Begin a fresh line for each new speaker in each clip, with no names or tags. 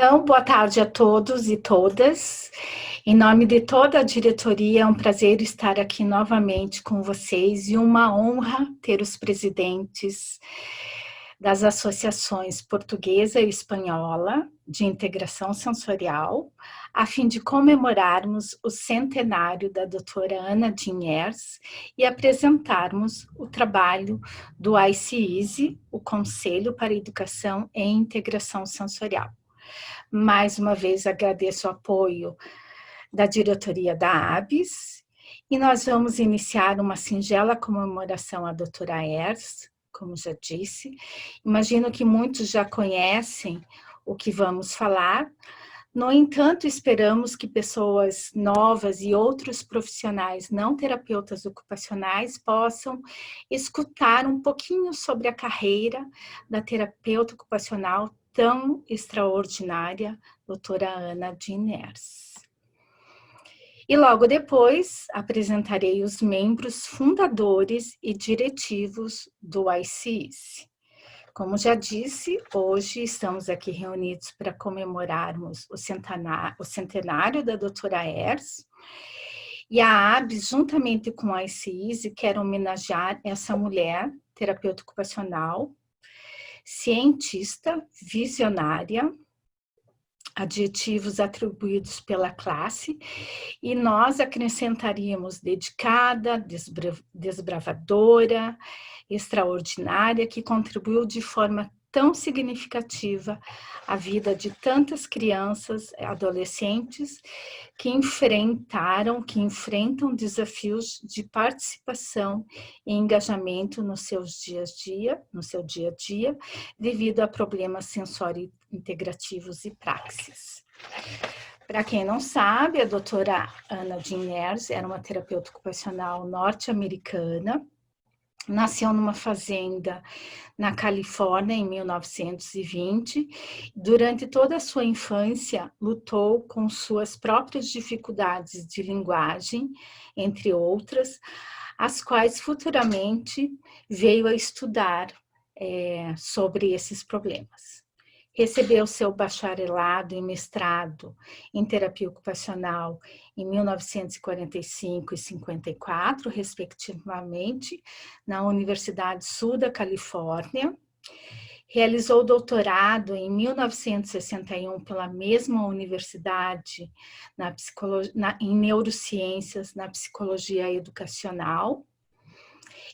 Então, boa tarde a todos e todas. Em nome de toda a diretoria, é um prazer estar aqui novamente com vocês e uma honra ter os presidentes das associações portuguesa e espanhola de integração sensorial, a fim de comemorarmos o centenário da doutora Ana Dinhers e apresentarmos o trabalho do ICEASE, o Conselho para a Educação e Integração Sensorial. Mais uma vez agradeço o apoio da diretoria da ABS e nós vamos iniciar uma singela comemoração à doutora Ers, como já disse. Imagino que muitos já conhecem o que vamos falar. No entanto, esperamos que pessoas novas e outros profissionais não terapeutas ocupacionais possam escutar um pouquinho sobre a carreira da terapeuta ocupacional tão extraordinária, doutora Ana Dinhers. E logo depois apresentarei os membros fundadores e diretivos do ICEASE. Como já disse, hoje estamos aqui reunidos para comemorarmos o centenário da doutora Ers, e a ABS, juntamente com a ICEASE, quer homenagear essa mulher, terapeuta ocupacional, cientista, visionária, adjetivos atribuídos pela classe, e nós acrescentaríamos dedicada, desbravadora, extraordinária, que contribuiu de forma tão significativa à vida de tantas crianças, adolescentes, que enfrentam desafios de participação e engajamento no seu dia a dia, devido a problemas sensório-integrativos e praxis. Para quem não sabe, a doutora Ana Dinhers era uma terapeuta ocupacional norte-americana, nasceu numa fazenda na Califórnia em 1920. Durante toda a sua infância, lutou com suas próprias dificuldades de linguagem, entre outras, as quais futuramente veio a estudar sobre esses problemas. Recebeu seu bacharelado e mestrado em terapia ocupacional em 1945 e 54, respectivamente, na Universidade Sul da Califórnia. Realizou doutorado em 1961 pela mesma universidade em neurociências, na psicologia educacional.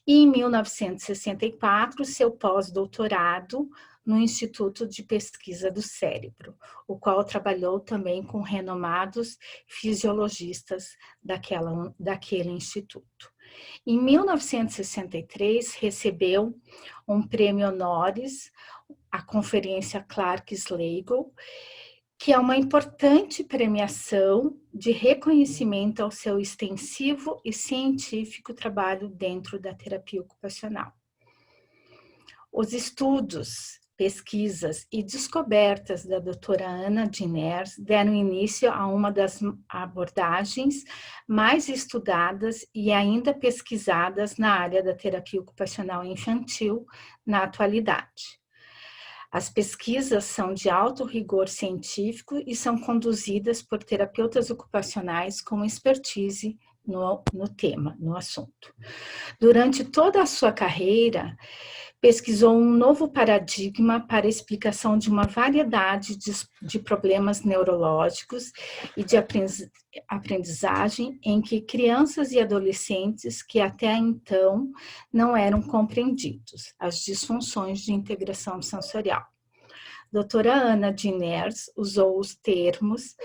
E em 1964, seu pós-doutorado no Instituto de Pesquisa do Cérebro, o qual trabalhou também com renomados fisiologistas daquele instituto. Em 1963, recebeu um prêmio honoris, a Conferência Clarke-Sligo, que é uma importante premiação de reconhecimento ao seu extensivo e científico trabalho dentro da terapia ocupacional. Os estudos, pesquisas e descobertas da doutora Ana Dinhers deram início a uma das abordagens mais estudadas e ainda pesquisadas na área da terapia ocupacional infantil na atualidade. As pesquisas são de alto rigor científico e são conduzidas por terapeutas ocupacionais com expertise no tema, no assunto. Durante toda a sua carreira, pesquisou um novo paradigma para a explicação de uma variedade de problemas neurológicos e de aprendizagem em que crianças e adolescentes que até então não eram compreendidos, as disfunções de integração sensorial. Doutora Ana Dinhers usou os termos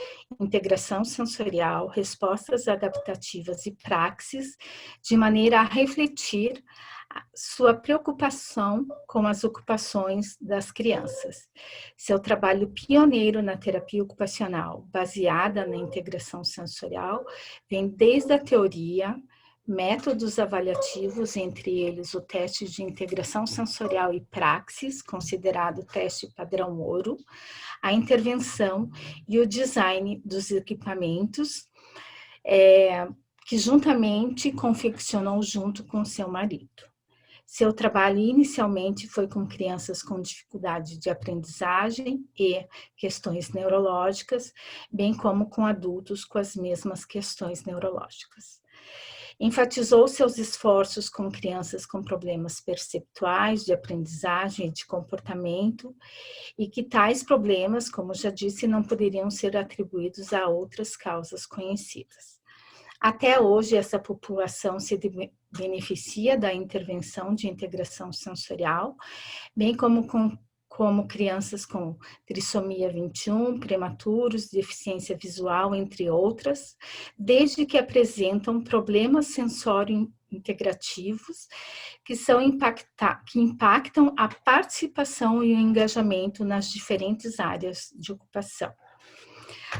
integração sensorial, respostas adaptativas e praxis de maneira a refletir sua preocupação com as ocupações das crianças. Seu trabalho pioneiro na terapia ocupacional, baseada na integração sensorial, vem desde a teoria, métodos avaliativos, entre eles o teste de integração sensorial e praxis, considerado teste padrão ouro, a intervenção e o design dos equipamentos, que juntamente confeccionou junto com seu marido. Seu trabalho inicialmente foi com crianças com dificuldade de aprendizagem e questões neurológicas, bem como com adultos com as mesmas questões neurológicas. Enfatizou seus esforços com crianças com problemas perceptuais, de aprendizagem e de comportamento, e que tais problemas, como já disse, não poderiam ser atribuídos a outras causas conhecidas. Até hoje, essa população se beneficia da intervenção de integração sensorial, bem como crianças com trissomia 21, prematuros, deficiência visual, entre outras, desde que apresentam problemas sensório-integrativos que impactam a participação e o engajamento nas diferentes áreas de ocupação.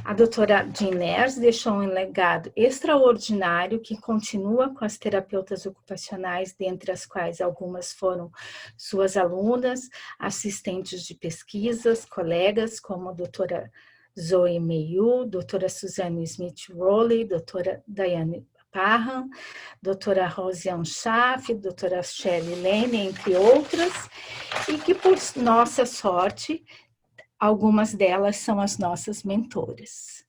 A doutora Jean Neers deixou um legado extraordinário que continua com as terapeutas ocupacionais, dentre as quais algumas foram suas alunas, assistentes de pesquisas, colegas, como a doutora Zoe Meyu, doutora Suzanne Smith-Rowley, doutora Diane Parham, doutora Rosiane Schaff, doutora Shelley Lane, entre outras, e que, por nossa sorte, algumas delas são as nossas mentoras.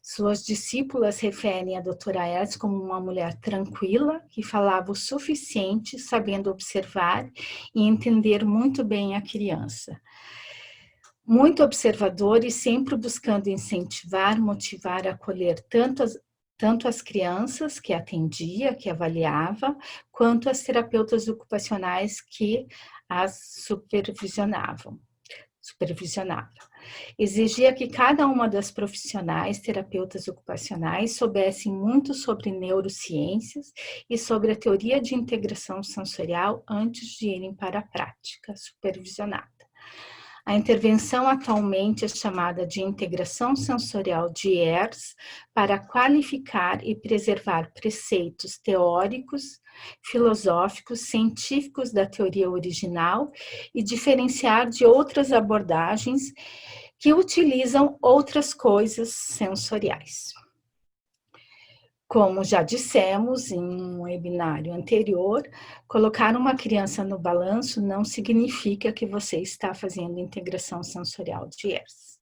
Suas discípulas referem a doutora Ers como uma mulher tranquila, que falava o suficiente, sabendo observar e entender muito bem a criança. Muito observadora e sempre buscando incentivar, motivar, acolher tanto as crianças que atendia, que avaliava, quanto as terapeutas ocupacionais que as supervisionava. Exigia que cada uma das profissionais, terapeutas ocupacionais, soubessem muito sobre neurociências e sobre a teoria de integração sensorial antes de irem para a prática supervisionada. A intervenção atualmente é chamada de integração sensorial de Eers para qualificar e preservar preceitos teóricos, filosóficos, científicos da teoria original e diferenciar de outras abordagens que utilizam outras coisas sensoriais. Como já dissemos em um webinário anterior, colocar uma criança no balanço não significa que você está fazendo integração sensorial de Eers.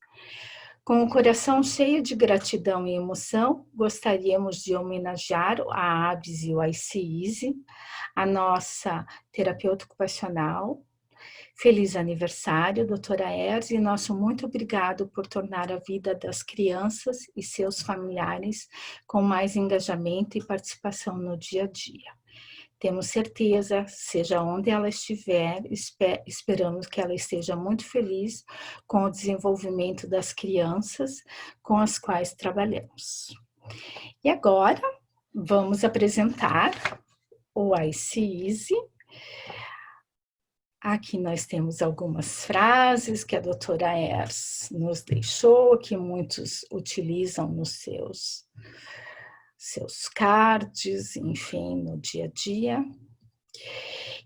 Com o coração cheio de gratidão e emoção, gostaríamos de homenagear a ABS e o ICEASY, a nossa terapeuta ocupacional. Feliz aniversário, doutora Eers, e nosso muito obrigado por tornar a vida das crianças e seus familiares com mais engajamento e participação no dia a dia. Temos certeza, seja onde ela estiver, esperamos que ela esteja muito feliz com o desenvolvimento das crianças com as quais trabalhamos. E agora, vamos apresentar o ICEASY. Aqui nós temos algumas frases que a doutora Eers nos deixou, que muitos utilizam nos seus cards, enfim, no dia a dia.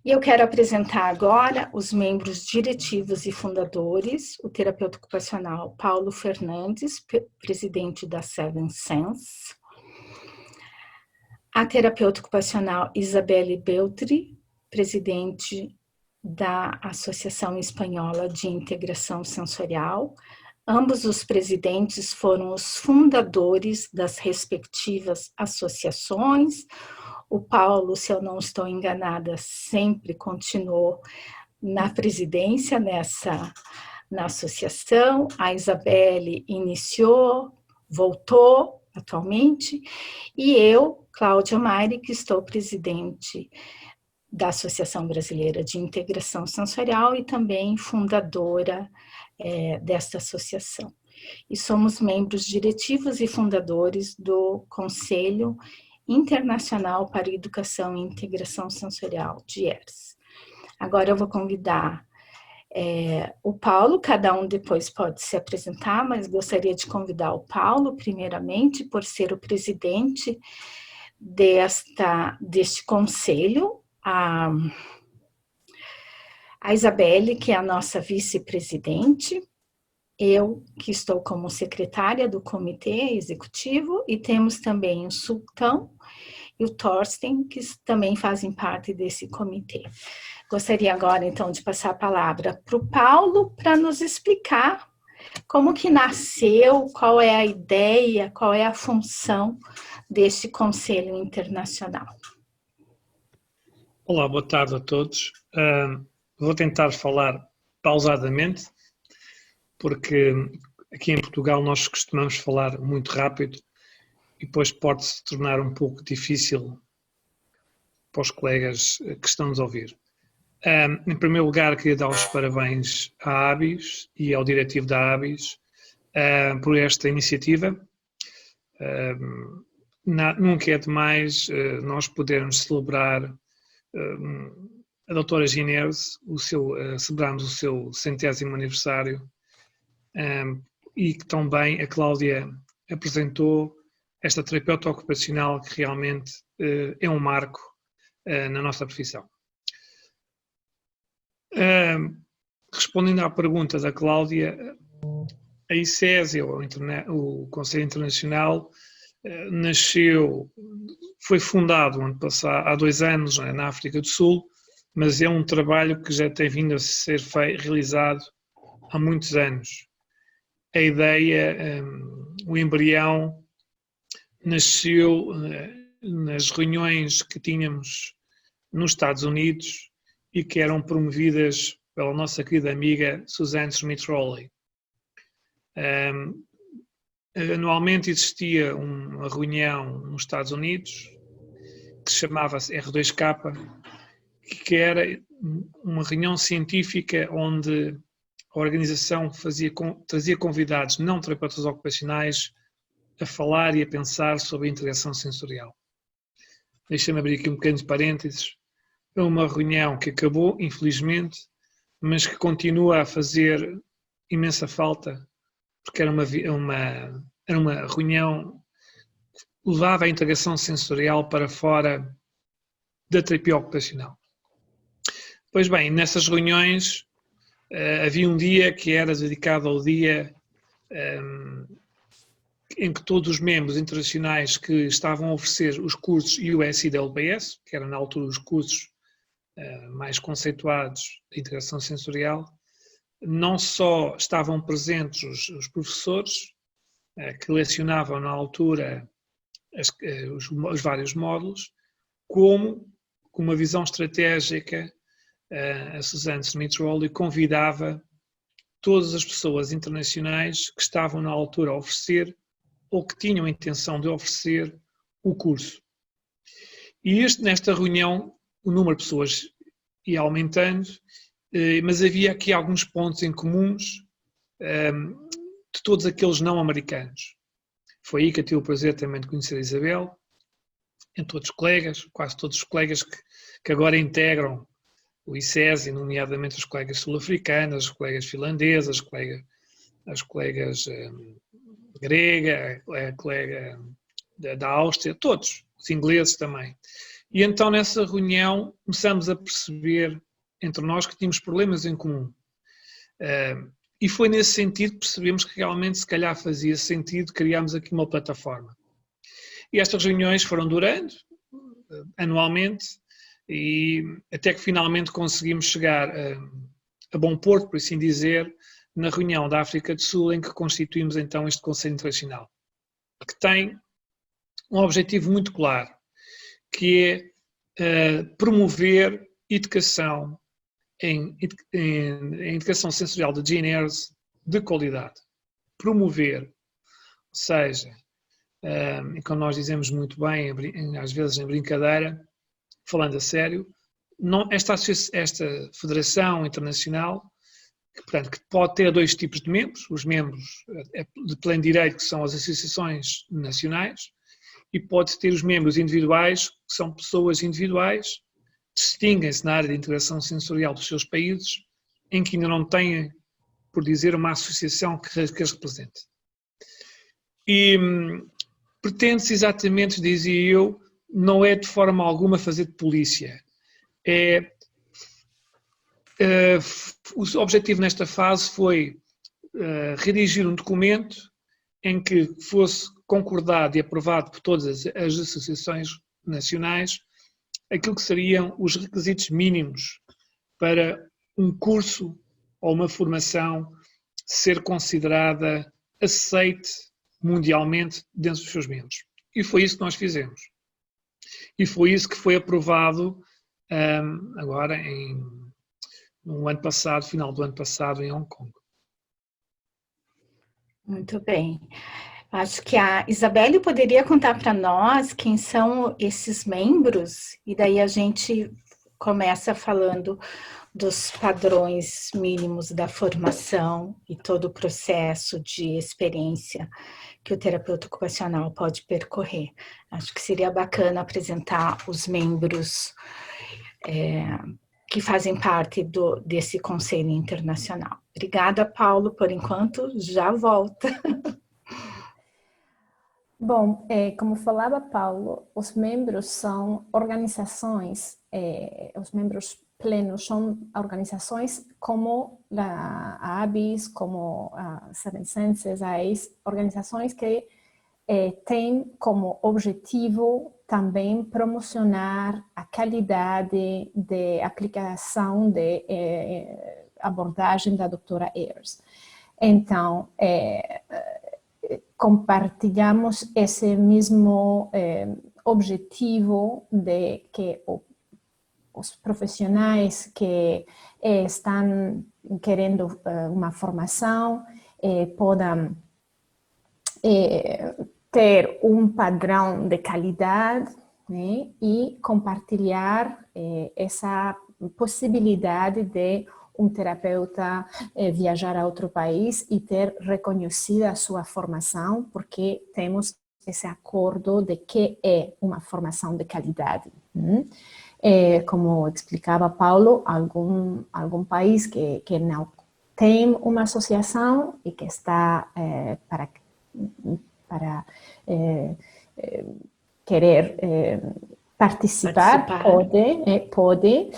E eu quero apresentar agora os membros diretivos e fundadores, o terapeuta ocupacional Paulo Fernandes, presidente da Seven Sense, a terapeuta ocupacional Isabelle Beltri, presidente da Associação Espanhola de Integração Sensorial. Ambos os presidentes foram os fundadores das respectivas associações. O Paulo, se eu não estou enganada, sempre continuou na presidência na associação. A Isabelle iniciou, voltou atualmente. E eu, Cláudia Maire, que estou presidente da Associação Brasileira de Integração Sensorial e também fundadora desta associação. E somos membros diretivos e fundadores do Conselho Internacional para Educação e Integração Sensorial, de Eers. Agora eu vou convidar o Paulo, cada um depois pode se apresentar, mas gostaria de convidar o Paulo, primeiramente, por ser o presidente deste conselho, a Isabelle, que é a nossa vice-presidente, eu, que estou como secretária do comitê executivo, e temos também o Sultão e o Thorsten, que também fazem parte desse comitê. Gostaria agora, então, de passar a palavra para o Paulo para nos explicar como que nasceu, qual é a ideia, qual é a função deste Conselho Internacional.
Olá, boa tarde a todos. Vou tentar falar pausadamente, porque aqui em Portugal nós costumamos falar muito rápido e depois pode se tornar um pouco difícil para os colegas que estão-nos a ouvir. Em primeiro lugar, queria dar os parabéns à ABIS e ao diretivo da ABIS por esta iniciativa. Nunca é demais nós podermos celebrar a doutora Ginés, celebramos o seu 100º aniversário, e que também a Cláudia apresentou esta terapeuta ocupacional que realmente é um marco na nossa profissão. Respondendo à pergunta da Cláudia, a ICESI, o Conselho Internacional, foi fundado há 2 anos na África do Sul, mas é um trabalho que já tem vindo a ser realizado há muitos anos. A ideia, o embrião, nasceu nas reuniões que tínhamos nos Estados Unidos e que eram promovidas pela nossa querida amiga Suzanne Smith-Rowley. Anualmente existia uma reunião nos Estados Unidos que se chamava-se R2K, que era uma reunião científica onde a organização trazia convidados não terapeutas ocupacionais a falar e a pensar sobre a integração sensorial. Deixa-me abrir aqui um pequeno parênteses. É uma reunião que acabou, infelizmente, mas que continua a fazer imensa falta, porque era uma reunião que levava a integração sensorial para fora da terapia ocupacional. Pois bem, nessas reuniões havia um dia que era dedicado ao dia em que todos os membros internacionais que estavam a oferecer os cursos US-IWPS, que eram na altura os cursos mais conceituados de integração sensorial, não só estavam presentes os professores que lecionavam na altura os vários módulos, como, com uma visão estratégica, a Suzanne Smith-Rowley convidava todas as pessoas internacionais que estavam na altura a oferecer ou que tinham a intenção de oferecer o curso. E nesta reunião o número de pessoas ia aumentando, mas havia aqui alguns pontos em comuns de todos aqueles não americanos. Foi aí que eu tive o prazer também de conhecer a Isabel, entre outros colegas, quase todos os colegas que agora integram o ICESI, nomeadamente os colegas sul-africanos, as colegas finlandesas, as colegas grega, a colega da Áustria, todos, os ingleses também. E então nessa reunião começamos a perceber entre nós que tínhamos problemas em comum. E foi nesse sentido que percebemos que realmente se calhar fazia sentido criarmos aqui uma plataforma. E estas reuniões foram durando anualmente e até que finalmente conseguimos chegar a bom porto, por assim dizer, na reunião da África do Sul em que constituímos então este Conselho Internacional, que tem um objetivo muito claro, que é promover educação em educação sensorial de Ginés de qualidade. Promover, ou seja, e como nós dizemos muito bem, às vezes em brincadeira, falando a sério, esta Federação Internacional, portanto, que pode ter 2 tipos de membros, os membros de pleno direito, que são as associações nacionais, e pode ter os membros individuais, que são pessoas individuais, distinguem-se na área de integração sensorial dos seus países, em que ainda não têm, por dizer, uma associação que as represente. E pretende-se exatamente, dizia eu, não é de forma alguma fazer de polícia. O objetivo nesta fase foi redigir um documento em que fosse concordado e aprovado por todas as associações nacionais aquilo que seriam os requisitos mínimos para um curso ou uma formação ser considerada aceite mundialmente dentro dos seus membros. E foi isso que nós fizemos. E foi isso que foi aprovado agora no ano passado, final do ano passado, em Hong Kong.
Muito bem. Acho que a Isabelle poderia contar para nós quem são esses membros, e daí a gente começa falando dos padrões mínimos da formação e todo o processo de experiência que o terapeuta ocupacional pode percorrer. Acho que seria bacana apresentar os membros que fazem parte desse Conselho Internacional. Obrigada, Paulo, por enquanto, já volta.
Bom, como falava Paulo, os membros são organizações, os membros plenos são organizações como a ABIS, como a Seven Senses, a ACE, organizações que têm como objetivo também promocionar a qualidade de aplicação de abordagem da doutora Ayers. Então, compartilhamos esse mesmo objetivo de que os profissionais que estão querendo uma formação podem ter um padrão de qualidade, né, e compartilhar essa possibilidade de um terapeuta viajar a outro país e ter reconhecida a sua formação, porque temos esse acordo de que é uma formação de qualidade. Como explicava Paulo, algum país que não tem uma associação e que está para querer participar. Pode,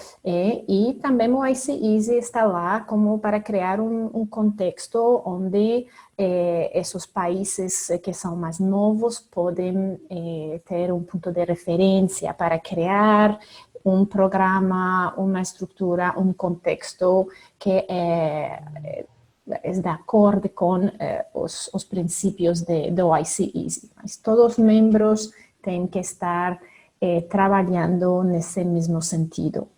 e também o ICEASY está lá como para criar um contexto onde esses países que são mais novos podem ter um ponto de referência para criar um programa, uma estrutura, um contexto que é de acordo com os princípios do ICEASY. Mas todos os membros têm que estar trabalhando nesse mesmo sentido.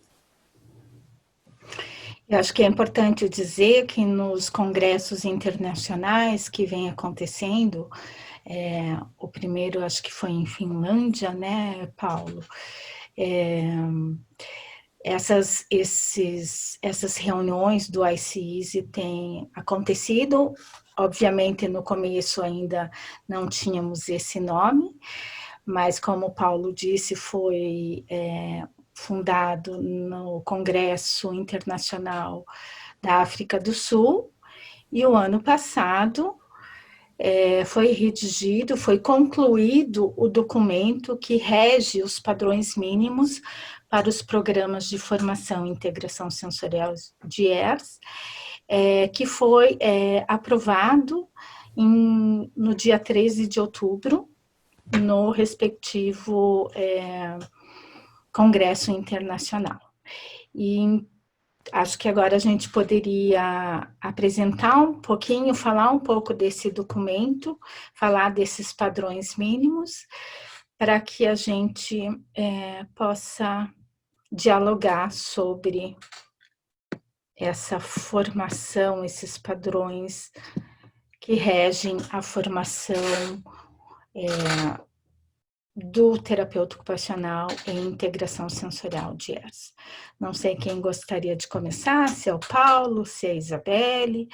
Eu acho que é importante dizer que nos congressos internacionais que vem acontecendo, o primeiro acho que foi em Finlândia, né, Paulo? Essas reuniões do ICEASY têm acontecido, obviamente no começo ainda não tínhamos esse nome, mas como o Paulo disse, foi fundado no Congresso Internacional da África do Sul, e o ano passado foi redigido, foi concluído o documento que rege os padrões mínimos para os programas de formação e integração sensorial de ERS, que foi aprovado no dia 13 de outubro, no respectivo Congresso Internacional. E acho que agora a gente poderia apresentar um pouquinho, falar um pouco desse documento, falar desses padrões mínimos, para que a gente possa dialogar sobre essa formação, esses padrões que regem a formação do terapeuta ocupacional em integração sensorial de ERS. Não sei quem gostaria de começar, se é o Paulo, se é a Isabelle.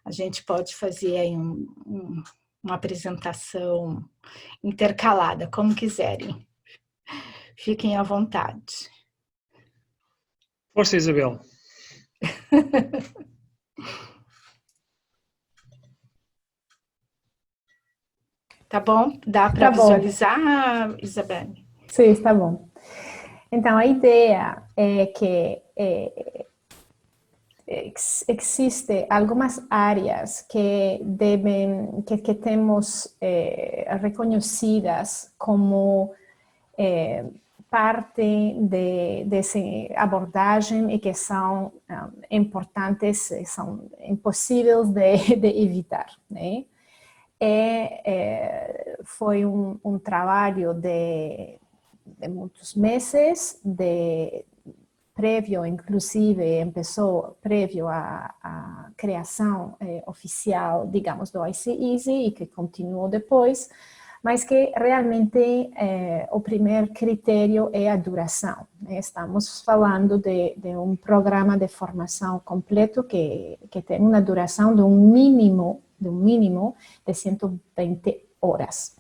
A gente pode fazer aí uma apresentação intercalada, como quiserem. Fiquem à vontade.
Força, Isabel.
Tá bom? Dá para visualizar, Isabelle?
Sim, está bom. Então, a ideia é que existe algumas áreas que temos reconhecidas como parte dessa abordagem e que são importantes, são impossíveis de evitar, né? Foi um trabalho de muitos meses, prévio, inclusive, prévio à criação oficial, digamos, do IC-EASY, e que continuou depois, mas que realmente o primeiro critério é a duração. Estamos falando de um programa de formação completo que tem uma duração de um mínimo de 120 horas.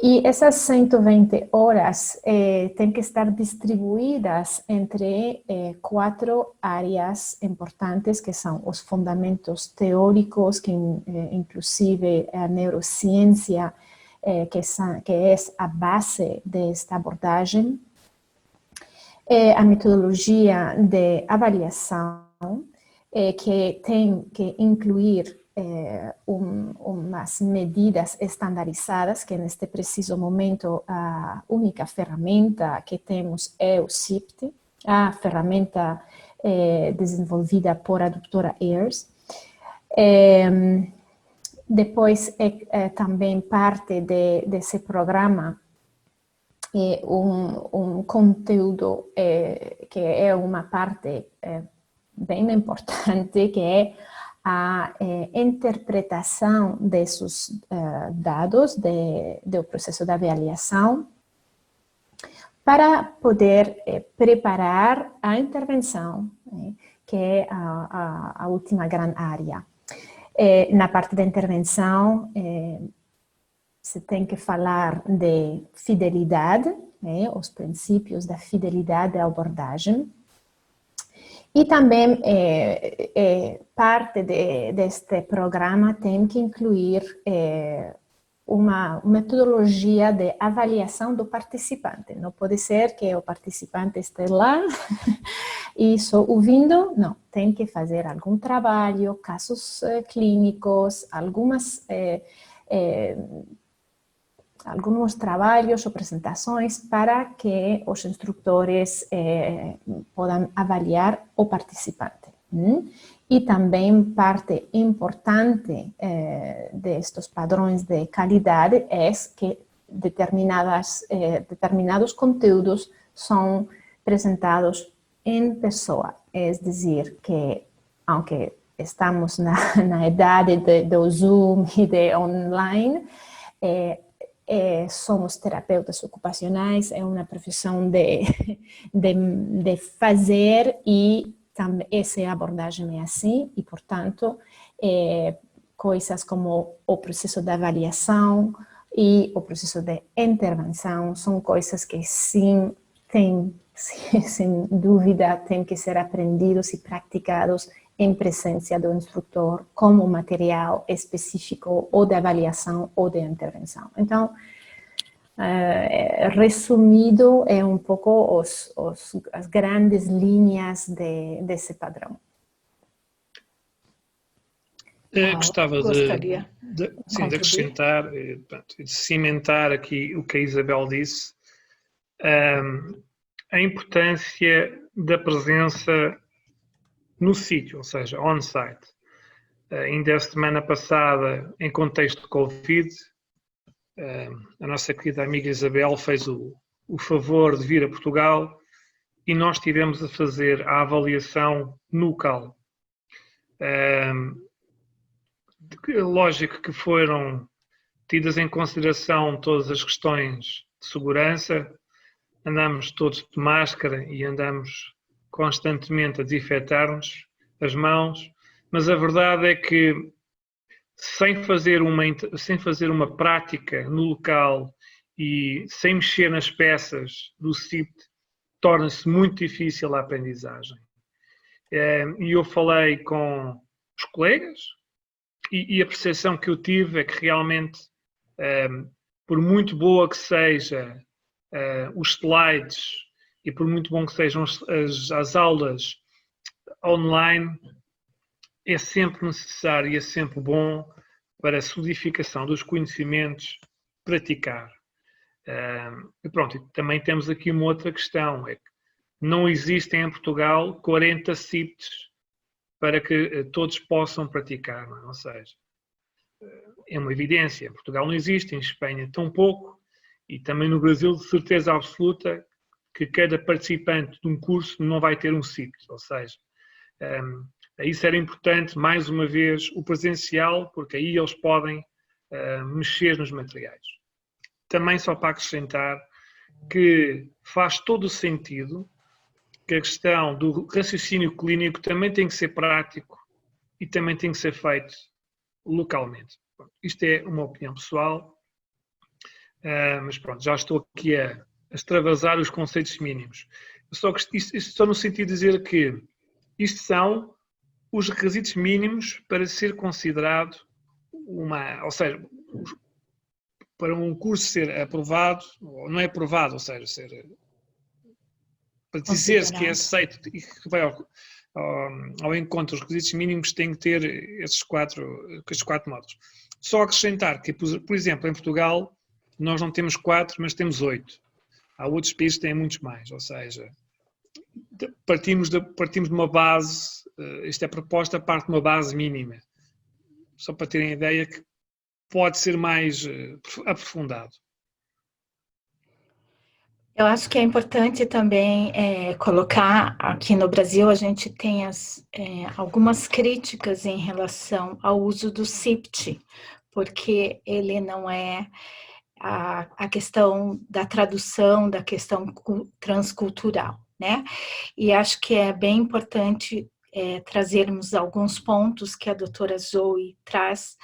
E essas 120 horas têm que estar distribuídas entre 4 áreas importantes, que são os fundamentos teóricos, que inclusive a neurociência, que é a base desta abordagem, a metodologia de avaliação, que tem que incluir umas medidas estandarizadas, que neste preciso momento a única ferramenta que temos é o CIPT, a ferramenta desenvolvida por a doutora Ayers. Depois também parte desse programa um conteúdo que é uma parte bem importante, que é a interpretação desses dados do processo de avaliação para poder preparar a intervenção, que é a última grande área. Na parte da intervenção, você tem que falar de fidelidade, os princípios da fidelidade da abordagem. E também parte deste programa tem que incluir uma metodologia de avaliação do participante. Não pode ser que o participante esteja lá e só ouvindo, não. Tem que fazer algum trabalho, casos clínicos, alguns trabalhos ou apresentações para que os instrutores possam avaliar o participante. E também parte importante destes padrões de qualidade é que determinados conteúdos são apresentados em pessoa, é dizer, que aunque estamos na idade do Zoom e de online, somos terapeutas ocupacionais, é uma profissão de fazer, e também essa abordagem é assim, e portanto coisas como o processo de avaliação e o processo de intervenção são coisas que sim, sem dúvida, têm que ser aprendidos e praticados em presença do instrutor, como material específico ou de avaliação ou de intervenção. Então, resumido, é um pouco as grandes linhas desse padrão.
Gostava de acrescentar, de cimentar aqui o que a Isabel disse, a importância da presença no sítio, ou seja, on-site. Ainda a semana passada, em contexto de Covid, a nossa querida amiga Isabel fez o favor de vir a Portugal e nós estivemos a fazer a avaliação no local. Lógico que foram tidas em consideração todas as questões de segurança, andamos todos de máscara e andamos constantemente a desinfetar-nos as mãos, mas a verdade é que sem fazer uma prática no local e sem mexer nas peças do CIPT, torna-se muito difícil a aprendizagem. E eu falei com os colegas e a percepção que eu tive é que realmente, por muito boa que seja os slides e por muito bom que sejam as aulas online, é sempre necessário e é sempre bom para a solidificação dos conhecimentos praticar. E pronto, e também temos aqui uma outra questão, é que não existem em Portugal 40 CIPTs para que todos possam praticar, não é? Ou seja, é uma evidência, em Portugal não existe, em Espanha tão pouco, e também no Brasil de certeza absoluta que cada participante de um curso não vai ter um CIPT, ou seja, isso era importante, mais uma vez, o presencial, porque aí eles podem mexer nos materiais. Também só para acrescentar que faz todo o sentido que a questão do raciocínio clínico também tem que ser prático e também tem que ser feito localmente. Isto é uma opinião pessoal, mas pronto, já estou aqui a extravasar os conceitos mínimos. Isto só no sentido de dizer que isto são os requisitos mínimos para ser considerado ou seja, para um curso ser aprovado, ou não é aprovado, ou seja, para dizer-se que é aceito e que vai ao encontro dos requisitos mínimos, tem que ter estes quatro módulos. Só acrescentar que, por exemplo, em Portugal, nós não temos 4, mas temos 8. Há outros países que têm muitos mais, ou seja, partimos de uma base, isto é proposta, parte de uma base mínima. Só para terem a ideia que pode ser mais aprofundado.
Eu acho que é importante também colocar, aqui no Brasil, a gente tem algumas críticas em relação ao uso do CIPT, porque ele não é a questão da tradução, da questão transcultural, né? E acho que é bem importante trazermos alguns pontos que a doutora Zoe traz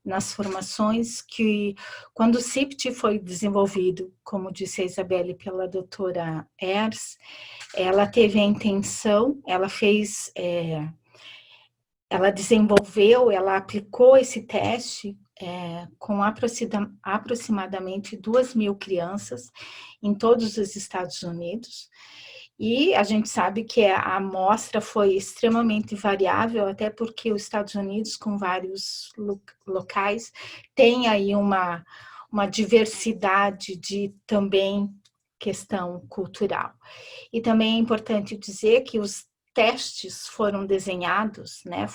nas formações, que quando o CIPT foi desenvolvido, como disse a Isabelle, pela doutora Ers, ela teve a intenção, ela desenvolveu, ela aplicou esse teste com aproximadamente 2.000 crianças em todos os Estados Unidos, e a gente sabe que a amostra foi extremamente variável, até porque os Estados Unidos, com vários locais, tem aí uma diversidade de também questão cultural. E também é importante dizer que os testes foram desenhados, né,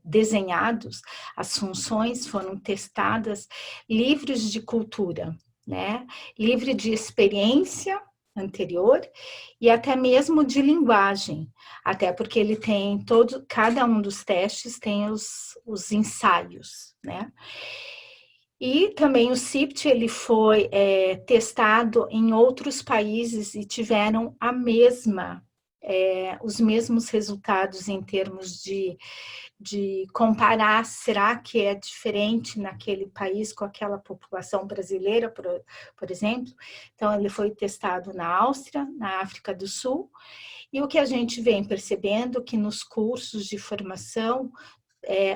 desenhados, as funções foram testadas livres de cultura, né, livre de experiência anterior e até mesmo de linguagem, até porque ele tem cada um dos testes tem os ensaios, né? E também o CIPT ele foi testado em outros países e tiveram os mesmos resultados em termos de comparar, será que é diferente naquele país com aquela população brasileira, por exemplo. Então, ele foi testado na Áustria, na África do Sul, e o que a gente vem percebendo que nos cursos de formação,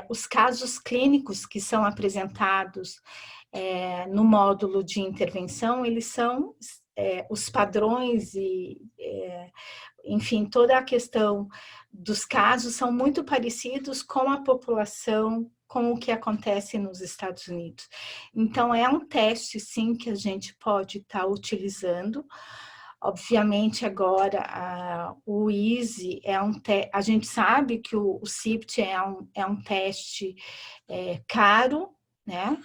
os casos clínicos que são apresentados no módulo de intervenção, eles são os padrões e, enfim, toda a questão dos casos são muito parecidos com a população, com o que acontece nos Estados Unidos. Então, é um teste, sim, que a gente pode estar utilizando. Obviamente, agora, o EASY a gente sabe que o CIPT é um teste caro, né?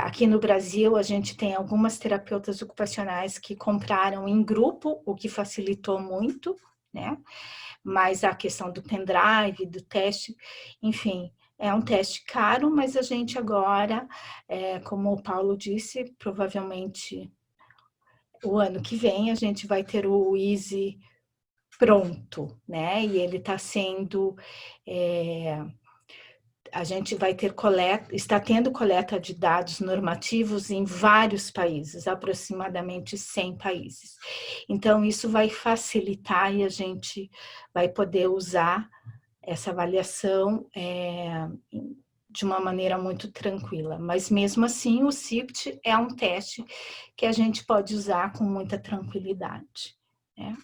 Aqui no Brasil, a gente tem algumas terapeutas ocupacionais que compraram em grupo, o que facilitou muito, né? Mas a questão do pendrive, do teste, enfim, é um teste caro, mas a gente agora, como o Paulo disse, provavelmente o ano que vem a gente vai ter o EASY pronto, né? E ele está sendo... a gente vai ter está tendo coleta de dados normativos em vários países, aproximadamente 100 países. Então, isso vai facilitar e a gente vai poder usar essa avaliação de uma maneira muito tranquila. Mas, mesmo assim, o CIPT é um teste que a gente pode usar com muita tranquilidade, né?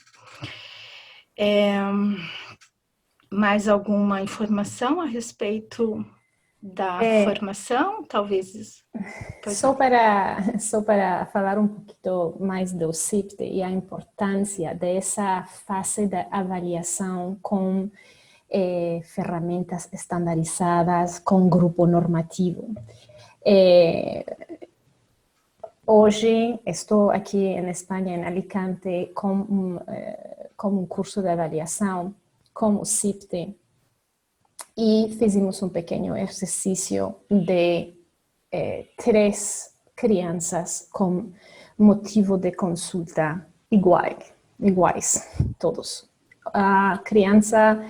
Mais alguma informação a respeito da formação, talvez?
Só para falar um pouquinho mais do CIPTE e a importância dessa fase da avaliação com ferramentas estandarizadas, com grupo normativo. Hoje estou aqui em Espanha, em Alicante, com um curso de avaliação com o CIPTE e fizemos um pequeno exercício de 3 crianças com motivo de consulta iguais, todos. A criança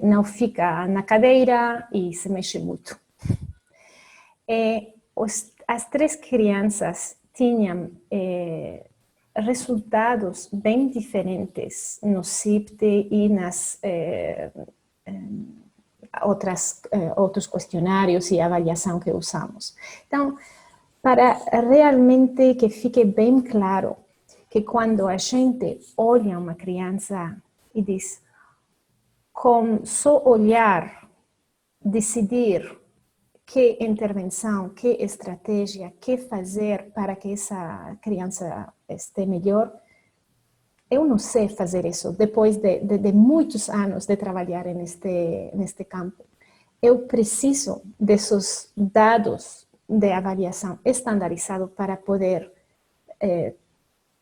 não fica na cadeira e se mexe muito. As 3 crianças tinham resultados bem diferentes no CIPTE e nas outros questionários e avaliação que usamos. Então, para realmente que fique bem claro que quando a gente olha uma criança e diz, com só olhar, decidir que intervenção, que estratégia, que fazer para que essa criança esteja melhor, eu não sei fazer isso depois de muitos anos de trabalhar neste campo. Eu preciso desses dados de avaliação estandarizados para poder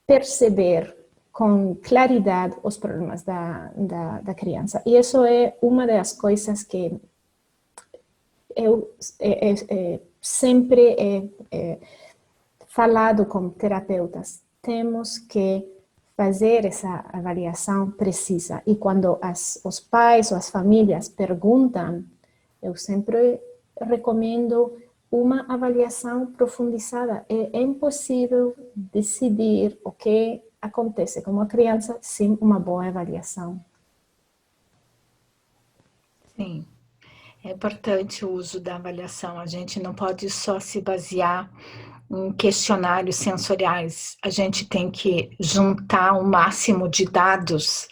perceber com claridade os problemas da criança. E isso é uma das coisas que eu sempre he falado com terapeutas. Temos que fazer essa avaliação precisa. E quando os pais ou as famílias perguntam, eu sempre recomendo uma avaliação profundizada. É impossível decidir o que acontece com uma criança sem uma boa avaliação.
Sim, é importante o uso da avaliação. A gente não pode só se basear em questionários sensoriais. A gente tem que juntar o máximo de dados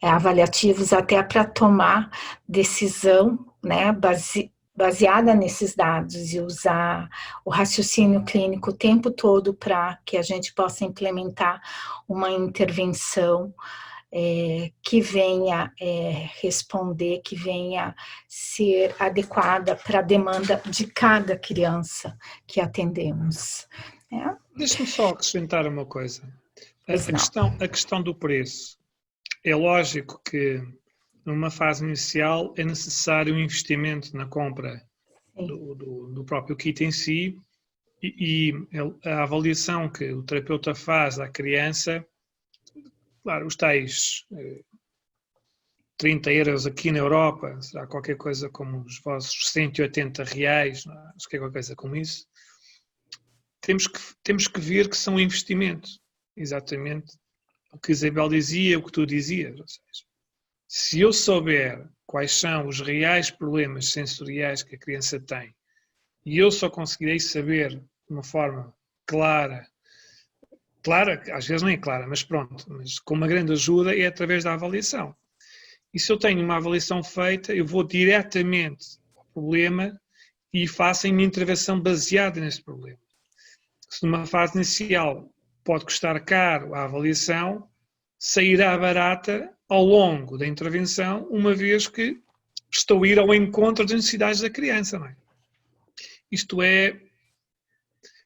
avaliativos até para tomar decisão, né, baseada nesses dados e usar o raciocínio clínico o tempo todo para que a gente possa implementar uma intervenção que venha responder, que venha ser adequada para a demanda de cada criança que atendemos.
Deixa-me só acrescentar uma coisa. A questão do preço. É lógico que numa fase inicial é necessário um investimento na compra do próprio kit em si e a avaliação que o terapeuta faz à criança, claro, os tais 30 euros aqui na Europa, será qualquer coisa como os vossos 180 reais, acho que é qualquer coisa como isso. Temos que ver que são investimentos, exatamente o que Isabel dizia, o que tu dizias, ou seja, se eu souber quais são os reais problemas sensoriais que a criança tem e eu só conseguirei saber de uma forma clara, às vezes não é clara, mas pronto, mas com uma grande ajuda é através da avaliação. E se eu tenho uma avaliação feita, eu vou diretamente ao problema e faço a minha intervenção baseada nesse problema. Se numa fase inicial pode custar caro a avaliação, sairá barata ao longo da intervenção, uma vez que estou a ir ao encontro das necessidades da criança. Não é? Isto é,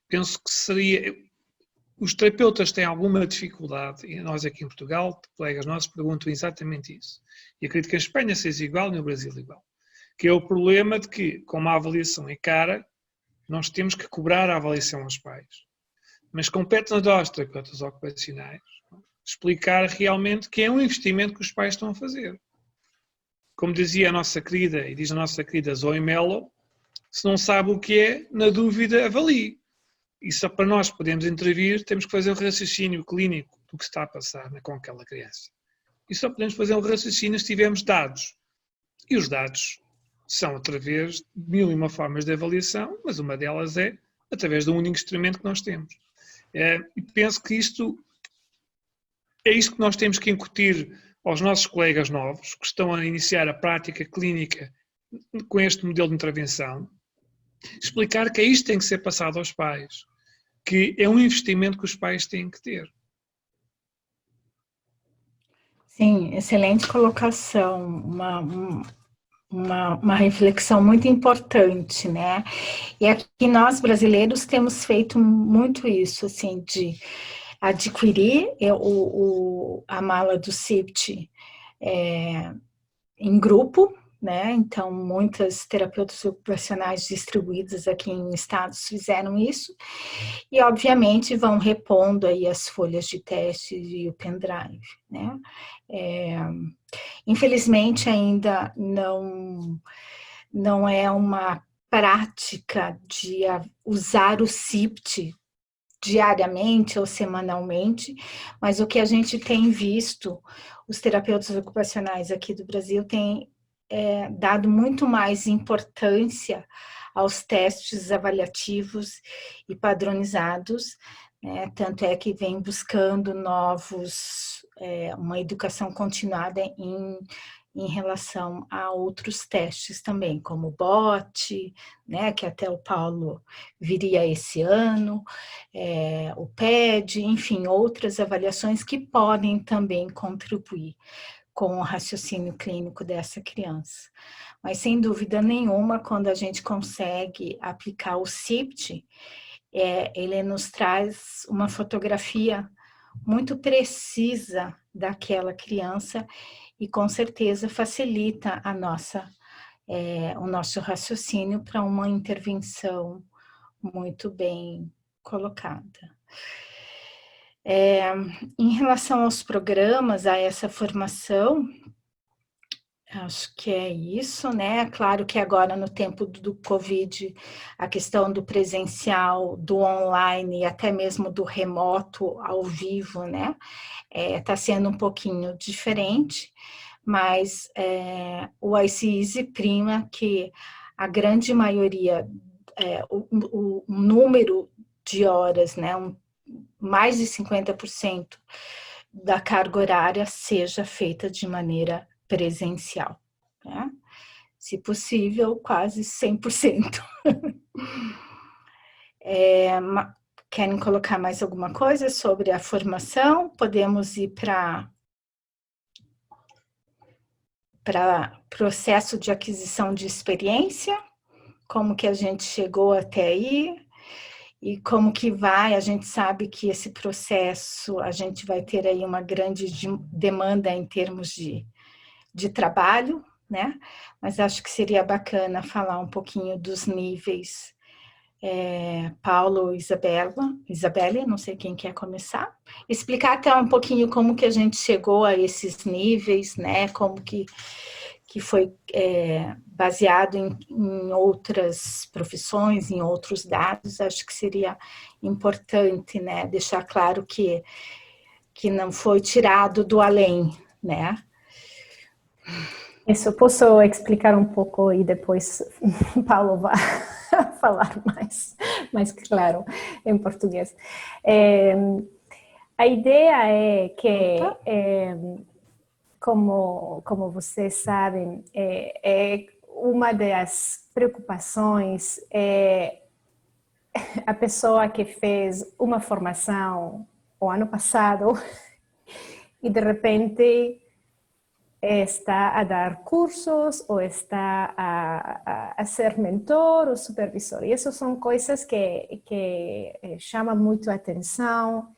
penso que seria... Os terapeutas têm alguma dificuldade, e nós aqui em Portugal, colegas nossos, perguntam exatamente isso. E acredito que em Espanha seja igual e no Brasil igual. Que é o problema de que, como a avaliação é cara, nós temos que cobrar a avaliação aos pais. Mas compete a nós, terapeutas ocupacionais, explicar realmente que é um investimento que os pais estão a fazer. Como dizia a nossa querida, e diz a nossa querida Zoe Mello, se não sabe o que é, na dúvida avalie. E só para nós podermos intervir, temos que fazer um raciocínio clínico do que está a passar com aquela criança. E só podemos fazer um raciocínio se tivermos dados. E os dados são através de 1001 formas de avaliação, mas uma delas é através do único instrumento que nós temos. E penso que isto que nós temos que incutir aos nossos colegas novos, que estão a iniciar a prática clínica com este modelo de intervenção, explicar que isto tem que ser passado aos pais, que é um investimento que os pais têm que ter.
Sim, excelente colocação, uma reflexão muito importante, né? E aqui nós, brasileiros, temos feito muito isso, assim, de adquirir a mala do CIPT em grupo, né? Então, muitas terapeutas ocupacionais distribuídas aqui em estados fizeram isso e, obviamente, vão repondo aí as folhas de teste e o pendrive, né? Infelizmente, ainda não é uma prática de usar o CIPT diariamente ou semanalmente, mas o que a gente tem visto, os terapeutas ocupacionais aqui do Brasil têm dado muito mais importância aos testes avaliativos e padronizados, né? Tanto é que vem buscando uma educação continuada em relação a outros testes também, como o BOT, né, que até o Paulo viria esse ano, o PED, enfim, outras avaliações que podem também contribuir com o raciocínio clínico dessa criança. Mas, sem dúvida nenhuma, quando a gente consegue aplicar o CIPT, ele nos traz uma fotografia muito precisa daquela criança e, com certeza, facilita o nosso raciocínio para uma intervenção muito bem colocada. Em relação aos programas, a essa formação, acho que é isso, né? Claro que agora, no tempo do Covid, a questão do presencial, do online e até mesmo do remoto ao vivo, né? Está sendo um pouquinho diferente, mas o ICEASY prima que a grande maioria, o número de horas, né? Mais de 50% da carga horária seja feita de maneira presencial, né? Se possível, quase 100%. Querem colocar mais alguma coisa sobre a formação? Podemos ir para processo de aquisição de experiência, como que a gente chegou até aí e como que vai. A gente sabe que esse processo, a gente vai ter aí uma grande demanda em termos de trabalho, né? Mas acho que seria bacana falar um pouquinho dos níveis. Paulo, Isabelle, não sei quem quer começar. Explicar até um pouquinho como que a gente chegou a esses níveis, né? Como que foi baseado em outras profissões, em outros dados. Acho que seria importante, né? Deixar claro que não foi tirado do além, né?
Isso, posso explicar um pouco e depois Paulo vai falar mais claro em português. A ideia é que, como vocês sabem, uma das preocupações é a pessoa que fez uma formação o ano passado e de repente está a dar cursos ou está a ser mentor ou supervisor. E essas são coisas que chamam muito a atenção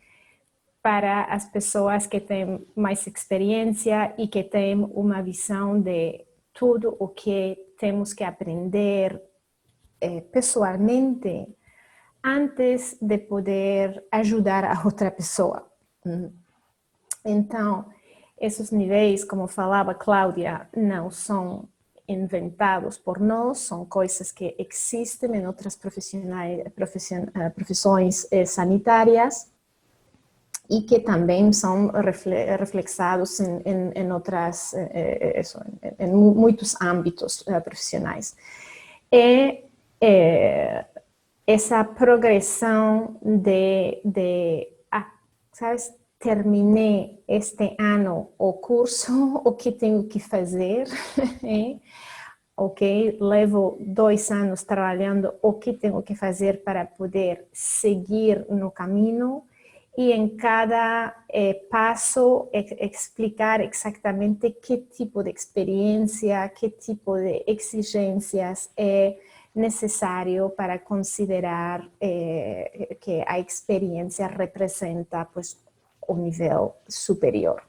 para as pessoas que têm mais experiência e que têm uma visão de tudo o que temos que aprender pessoalmente antes de poder ajudar a outra pessoa. Então, esses níveis, como falava Cláudia, não são inventados por nós, são coisas que existem em outras profissões sanitárias e que também são reflexados em muitos âmbitos profissionais. Essa progressão sabes, terminei este ano o curso, o que tenho que fazer, ok, levo 2 anos trabalhando, o que tenho que fazer para poder seguir no caminho, e em cada passo explicar exatamente que tipo de experiência, que tipo de exigências é necessário para considerar que a experiência representa pues, um nível superior.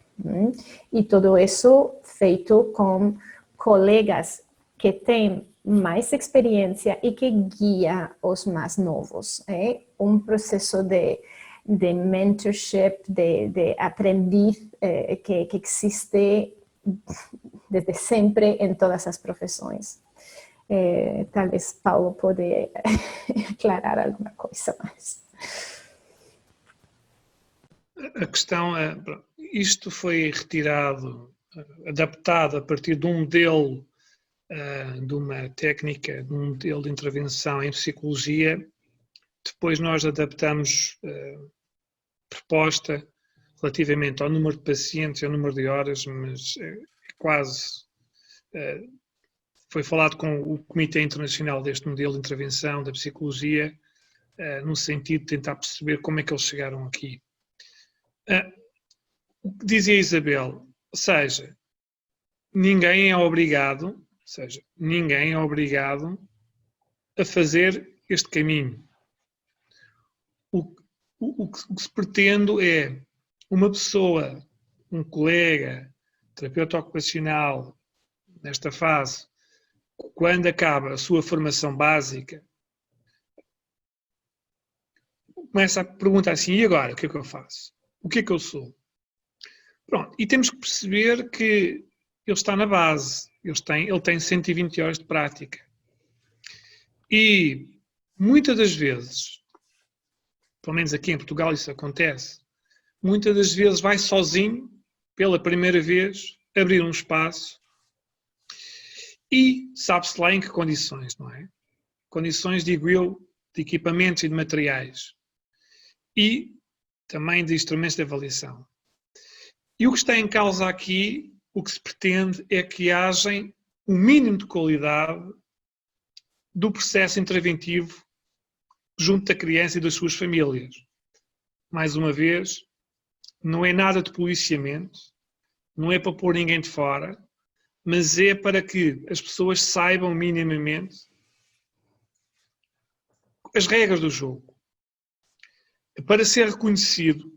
E tudo isso feito com colegas que têm mais experiência e que guia os mais novos. É um processo de mentorship, de aprendiz que existe desde sempre em todas as profissões. Talvez Paulo pode aclarar alguma coisa mais.
A questão é, isto foi retirado, adaptado a partir de um modelo, de uma técnica, de um modelo de intervenção em psicologia. Depois nós adaptamos proposta relativamente ao número de pacientes e ao número de horas, mas quase foi falado com o Comitê Internacional deste modelo de intervenção da psicologia, no sentido de tentar perceber como é que eles chegaram aqui. O que dizia a Isabel, ou seja, ninguém é obrigado a fazer este caminho. O que se pretende é uma pessoa, um colega, terapeuta ocupacional, nesta fase, quando acaba a sua formação básica, começa a perguntar assim, e agora, o que é que eu faço? O que é que eu sou? Pronto, e temos que perceber que ele está na base, ele tem 120 horas de prática. E muitas das vezes, pelo menos aqui em Portugal isso acontece, muitas das vezes vai sozinho, pela primeira vez, abrir um espaço e sabe-se lá em que condições, não é? Condições, digo eu, de equipamentos e de materiais. E também de instrumentos de avaliação. E o que está em causa aqui, o que se pretende é que haja um mínimo de qualidade do processo interventivo junto da criança e das suas famílias. Mais uma vez, não é nada de policiamento, não é para pôr ninguém de fora, mas é para que as pessoas saibam minimamente as regras do jogo. Para ser reconhecido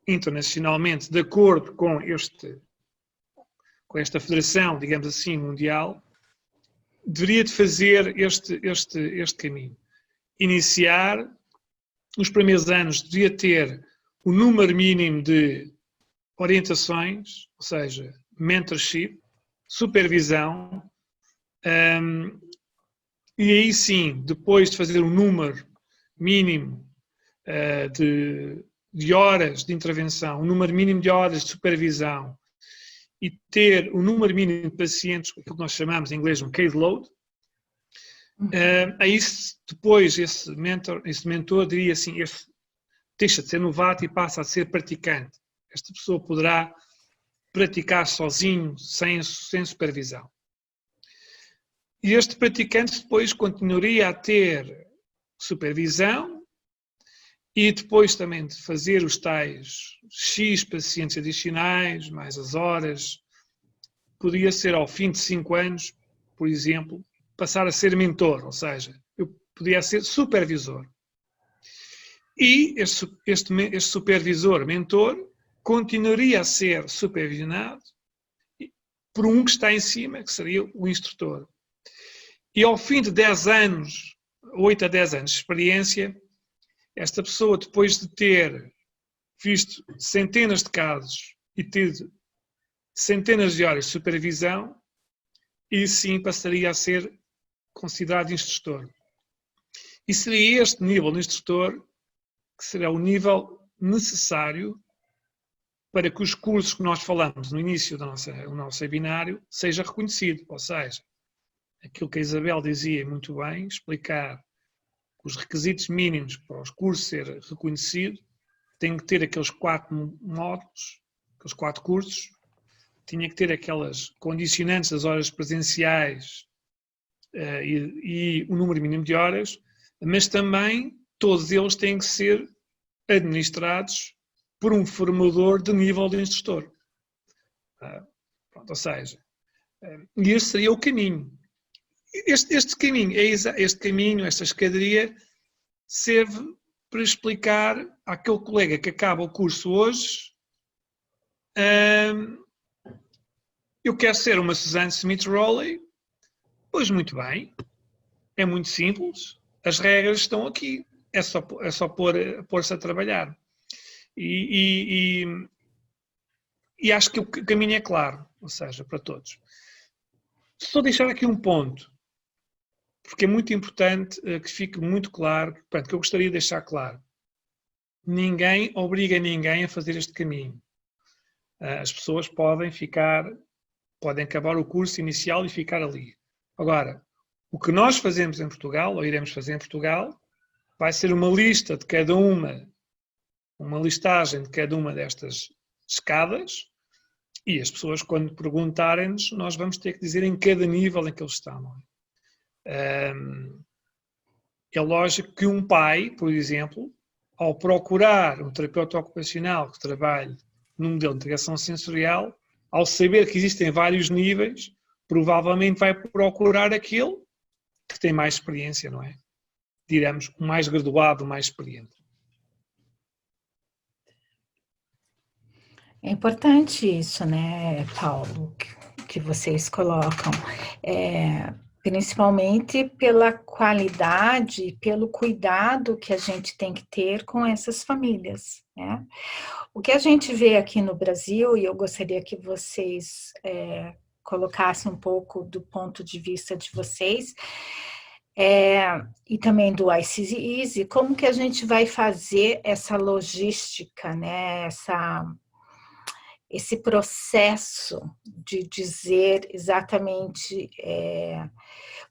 internacionalmente, de acordo com esta federação, digamos assim, mundial, deveria de fazer este caminho. Iniciar, nos primeiros anos, devia ter o número mínimo de orientações, ou seja, mentorship, supervisão, e aí sim, depois de fazer o número mínimo de horas de intervenção, o número mínimo de horas de supervisão e ter o número mínimo de pacientes, aquilo que nós chamamos em inglês um caseload, aí depois esse mentor diria assim, deixa de ser novato e passa a ser praticante. Esta pessoa poderá praticar sozinho, sem supervisão. E este praticante depois continuaria a ter supervisão e depois também de fazer os tais X pacientes adicionais, mais as horas, poderia ser ao fim de 5 anos, por exemplo, passar a ser mentor, ou seja, eu podia ser supervisor. E este supervisor, mentor, continuaria a ser supervisionado por um que está em cima, que seria o instrutor. E ao fim de 10 anos, 8 a 10 anos de experiência, esta pessoa, depois de ter visto centenas de casos e tido centenas de horas de supervisão, e sim passaria a ser considerado instrutor. E seria este nível de instrutor que será o nível necessário para que os cursos que nós falamos no início do nosso webinário seja reconhecido. Ou seja, aquilo que a Isabel dizia muito bem, explicar os requisitos mínimos para os cursos ser reconhecido, tem que ter aqueles 4 módulos, aqueles 4 cursos, tinha que ter aquelas condicionantes das horas presenciais e o número mínimo de horas, mas também todos eles têm que ser administrados por um formador de nível de instrutor. Pronto, ou seja, e este seria o caminho. Este caminho, esta escadaria, serve para explicar àquele colega que acaba o curso hoje: eu quero ser uma Suzanne Smith-Rowley. Pois muito bem, é muito simples, as regras estão aqui, é só pôr-se a trabalhar. E acho que o caminho é claro, ou seja, para todos. Só deixar aqui um ponto, porque é muito importante que fique muito claro, portanto, que eu gostaria de deixar claro. Ninguém obriga ninguém a fazer este caminho. As pessoas podem acabar o curso inicial e ficar ali. Agora, o que nós fazemos em Portugal, ou iremos fazer em Portugal, vai ser uma lista de cada uma listagem de cada uma destas escadas, e as pessoas, quando perguntarem-nos, nós vamos ter que dizer em cada nível em que eles estão. É lógico que um pai, por exemplo, ao procurar um terapeuta ocupacional que trabalhe num modelo de integração sensorial, ao saber que existem vários níveis, provavelmente vai procurar aquele que tem mais experiência, não é? Diremos, o mais graduado, o mais experiente.
É importante isso, né, Paulo, que vocês colocam, principalmente pela qualidade e pelo cuidado que a gente tem que ter com essas famílias, né? O que a gente vê aqui no Brasil, e eu gostaria que vocês colocassem um pouco do ponto de vista de vocês, e também do ICEASY, como que a gente vai fazer essa logística, né, esse processo de dizer exatamente,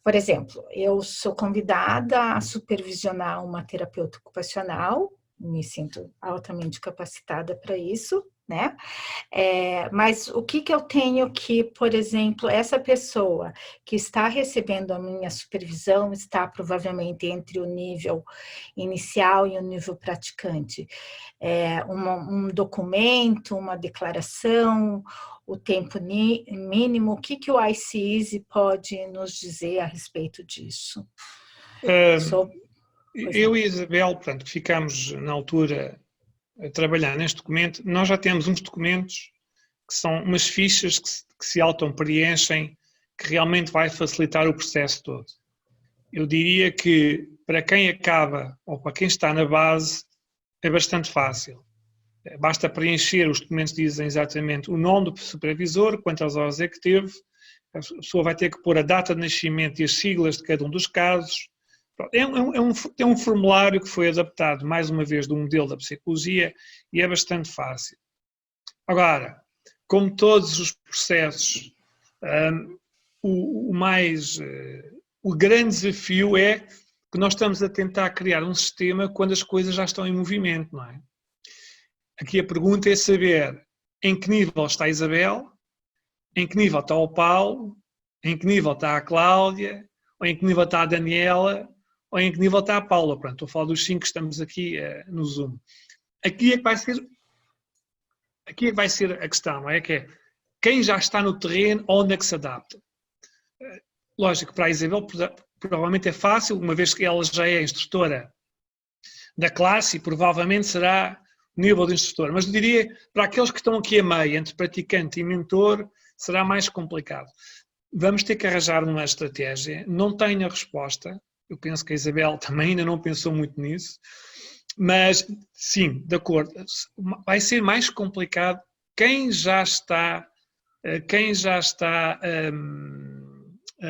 por exemplo, eu sou convidada a supervisionar uma terapeuta ocupacional, me sinto altamente capacitada para isso, né? Mas o que eu tenho que, por exemplo, essa pessoa que está recebendo a minha supervisão está provavelmente entre o nível inicial e o nível praticante. Um documento, uma declaração, o tempo mínimo, o que o ICEASY pode nos dizer a respeito disso?
Eu e a Isabel, portanto, ficamos na altura a trabalhar neste documento. Nós já temos uns documentos que são umas fichas que se auto-preenchem, que realmente vai facilitar o processo todo. Eu diria que para quem acaba ou para quem está na base é bastante fácil. Basta preencher, os documentos dizem exatamente o nome do supervisor, quantas horas é que teve, a pessoa vai ter que pôr a data de nascimento e as siglas de cada um dos casos. É um formulário que foi adaptado, mais uma vez, do modelo da psicologia e é bastante fácil. Agora, como todos os processos, o grande desafio é que nós estamos a tentar criar um sistema quando as coisas já estão em movimento, não é? Aqui a pergunta é saber em que nível está a Isabel, em que nível está o Paulo, em que nível está a Cláudia, ou em que nível está a Daniela, ou em que nível está a Paula. Pronto, estou a falar dos 5 que estamos aqui no Zoom. Aqui é que vai ser a questão, não é? Que é quem já está no terreno, onde é que se adapta. Lógico, para a Isabel provavelmente é fácil, uma vez que ela já é instrutora da classe e provavelmente será nível de instrutor. Mas eu diria, para aqueles que estão aqui a meio, entre praticante e mentor, será mais complicado. Vamos ter que arranjar uma estratégia. Não tenho a resposta. Eu penso que a Isabel também ainda não pensou muito nisso. Mas, sim, de acordo. Vai ser mais complicado quem já está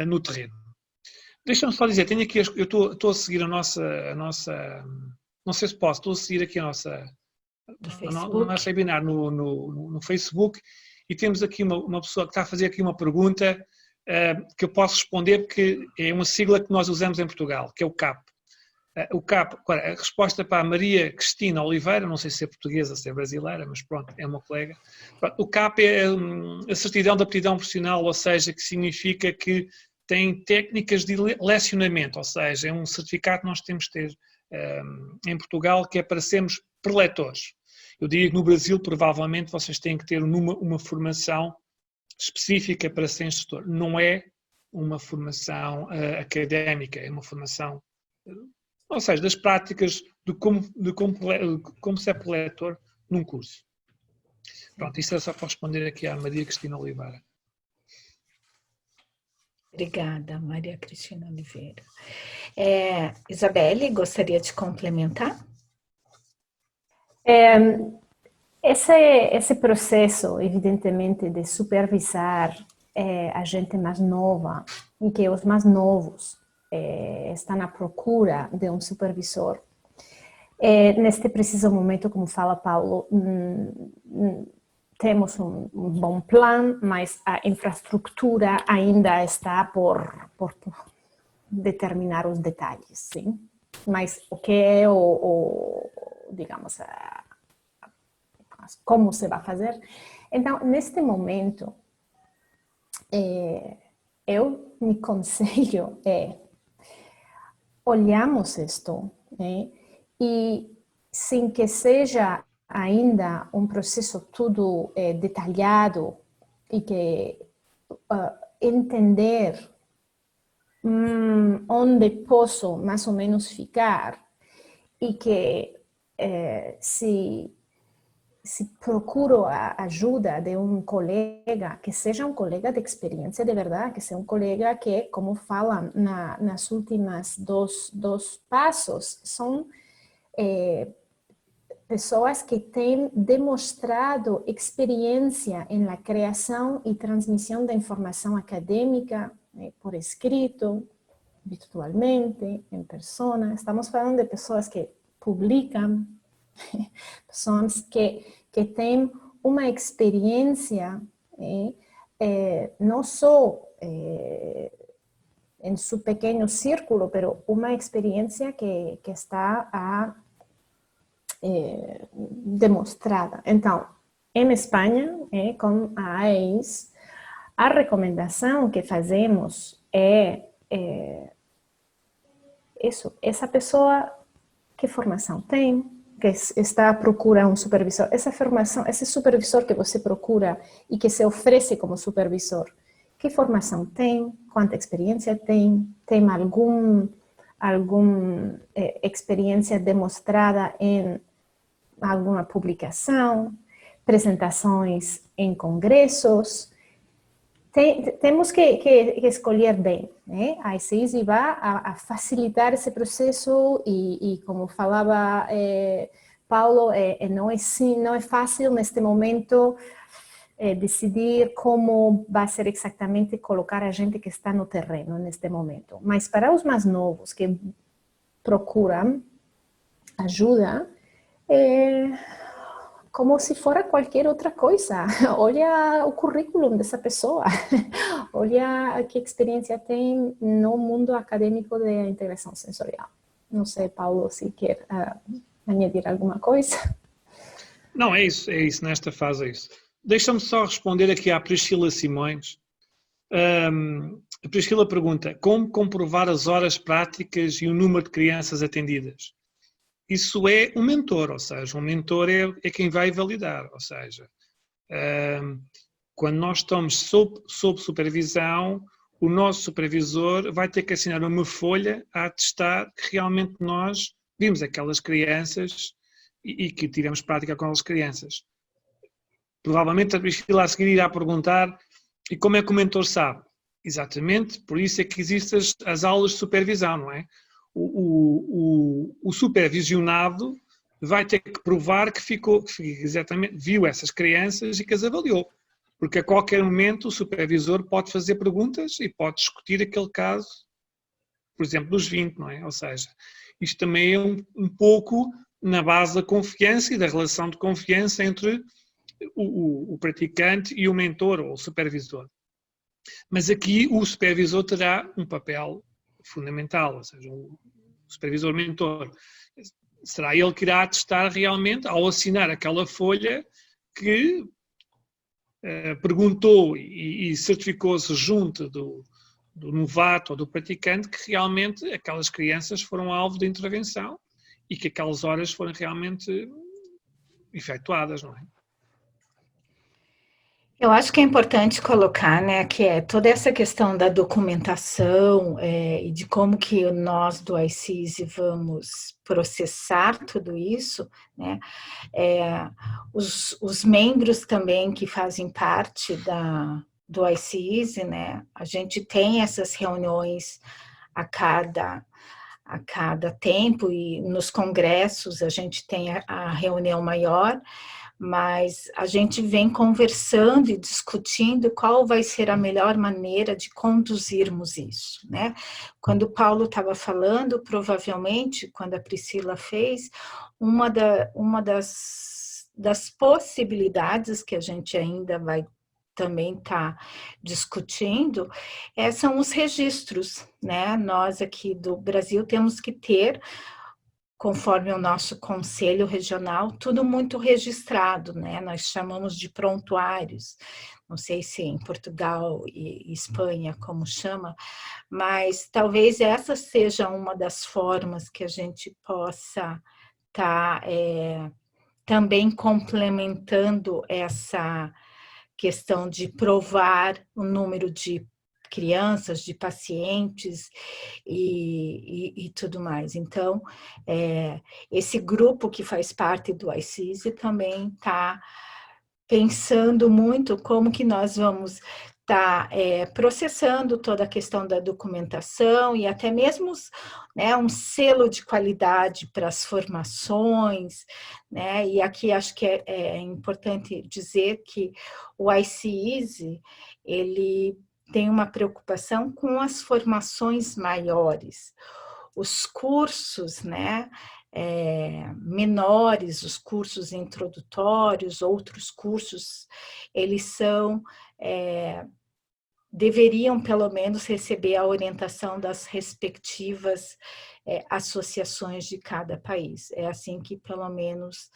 no terreno. Deixa-me só dizer, tenho aqui, eu estou a seguir a nossa, não sei se posso, estou a seguir aqui a nosso webinar no Facebook e temos aqui uma pessoa que está a fazer aqui uma pergunta que eu posso responder porque é uma sigla que nós usamos em Portugal, que é o CAP. O CAP, agora, a resposta para a Maria Cristina Oliveira, não sei se é portuguesa, se é brasileira, mas pronto, é uma colega. O CAP é a certidão de aptidão profissional, ou seja, que significa que tem técnicas de lecionamento, ou seja, é um certificado que nós temos de ter em Portugal, que é para sermos preletores. Eu diria que no Brasil, provavelmente, vocês têm que ter uma formação específica para ser instrutor. Não é uma formação académica, é uma formação, ou seja, das práticas de como ser preletor num curso. Pronto, isto é só para responder aqui à Maria Cristina Oliveira.
Obrigada, Maria Cristina Oliveira. Isabelle, gostaria de complementar?
Esse processo, evidentemente, de supervisar a gente mais nova, e que os mais novos estão à procura de um supervisor, neste preciso momento, como fala Paulo, temos um bom plano, mas a infraestrutura ainda está por determinar os detalhes, sim? Mas o que é digamos, como se vai fazer? Então, neste momento, eu me aconselho olhamos isto, e sem que seja ainda um processo tudo detalhado e que entender onde posso mais ou menos ficar e que se procuro a ajuda de um colega, que seja um colega de experiência de verdade, que seja um colega que, como fala nas últimas dos passos, são pessoas que têm demonstrado experiência na criação e transmissão da informação acadêmica por escrito, virtualmente, em persona. Estamos falando de pessoas que publicam, pessoas que têm uma experiência não só em seu pequeno círculo, mas uma experiência que está demonstrada. Então, em Espanha, com a AEIS, a recomendação que fazemos isso, essa pessoa, que formação tem, que está à procura um supervisor, essa formação, esse supervisor que você procura e que se oferece como supervisor, que formação tem, quanta experiência tem alguma experiência demonstrada em alguma publicação, apresentações em congressos. Temos que escolher bem, né? A SEISI vai a facilitar esse processo e como falava Paulo, não é fácil neste momento decidir como vai ser exatamente colocar a gente que está no terreno neste momento. Mas para os mais novos que procuram ajuda, como se fora qualquer outra coisa. Olha o currículo dessa pessoa, olha que experiência tem no mundo acadêmico da integração sensorial. Não sei, Paulo, se quer añadir alguma coisa.
Não, é isso, nesta fase é isso. Deixa-me só responder aqui à Priscila Simões. A Priscila pergunta, como comprovar as horas práticas e o número de crianças atendidas? Isso é um mentor, ou seja, um mentor é quem vai validar, ou seja, quando nós estamos sob supervisão, o nosso supervisor vai ter que assinar uma folha a atestar que realmente nós vimos aquelas crianças e que tivemos prática com aquelas crianças. Provavelmente a Priscila a seguir irá perguntar, e como é que o mentor sabe? Exatamente, por isso é que existem as aulas de supervisão, não é? O supervisionado vai ter que provar que exatamente viu essas crianças e que as avaliou. Porque a qualquer momento o supervisor pode fazer perguntas e pode discutir aquele caso, por exemplo, dos 20, não é? Ou seja, isto também é um pouco na base da confiança e da relação de confiança entre o praticante e o mentor ou o supervisor. Mas aqui o supervisor terá um papel fundamental, ou seja, supervisor mentor, será ele que irá atestar realmente, ao assinar aquela folha, que perguntou e certificou-se junto do novato ou do praticante que realmente aquelas crianças foram alvo de intervenção e que aquelas horas foram realmente efetuadas, não é?
Eu acho que é importante colocar, né, que é toda essa questão da documentação e de como que nós do ICISE vamos processar tudo isso, né, os membros também que fazem parte do ICISE, né, a gente tem essas reuniões a cada tempo e nos congressos a gente tem a reunião maior, mas a gente vem conversando e discutindo qual vai ser a melhor maneira de conduzirmos isso, né? Quando o Paulo estava falando, provavelmente, quando a Priscila fez, uma das possibilidades que a gente ainda vai também estar discutindo, são os registros, né? Nós aqui do Brasil temos que ter, conforme o nosso conselho regional, tudo muito registrado, né? Nós chamamos de prontuários, não sei se em Portugal e Espanha como chama, mas talvez essa seja uma das formas que a gente possa estar também complementando essa questão de provar o número de crianças, de pacientes e tudo mais. Então, esse grupo que faz parte do ICISE também está pensando muito como que nós vamos estar processando toda a questão da documentação e até mesmo, né, um selo de qualidade para as formações, né? E aqui acho que é importante dizer que o ICISE, ele tem uma preocupação com as formações maiores. Os cursos, né, menores, os cursos introdutórios, outros cursos, eles deveriam pelo menos receber a orientação das respectivas associações de cada país. É assim que pelo menos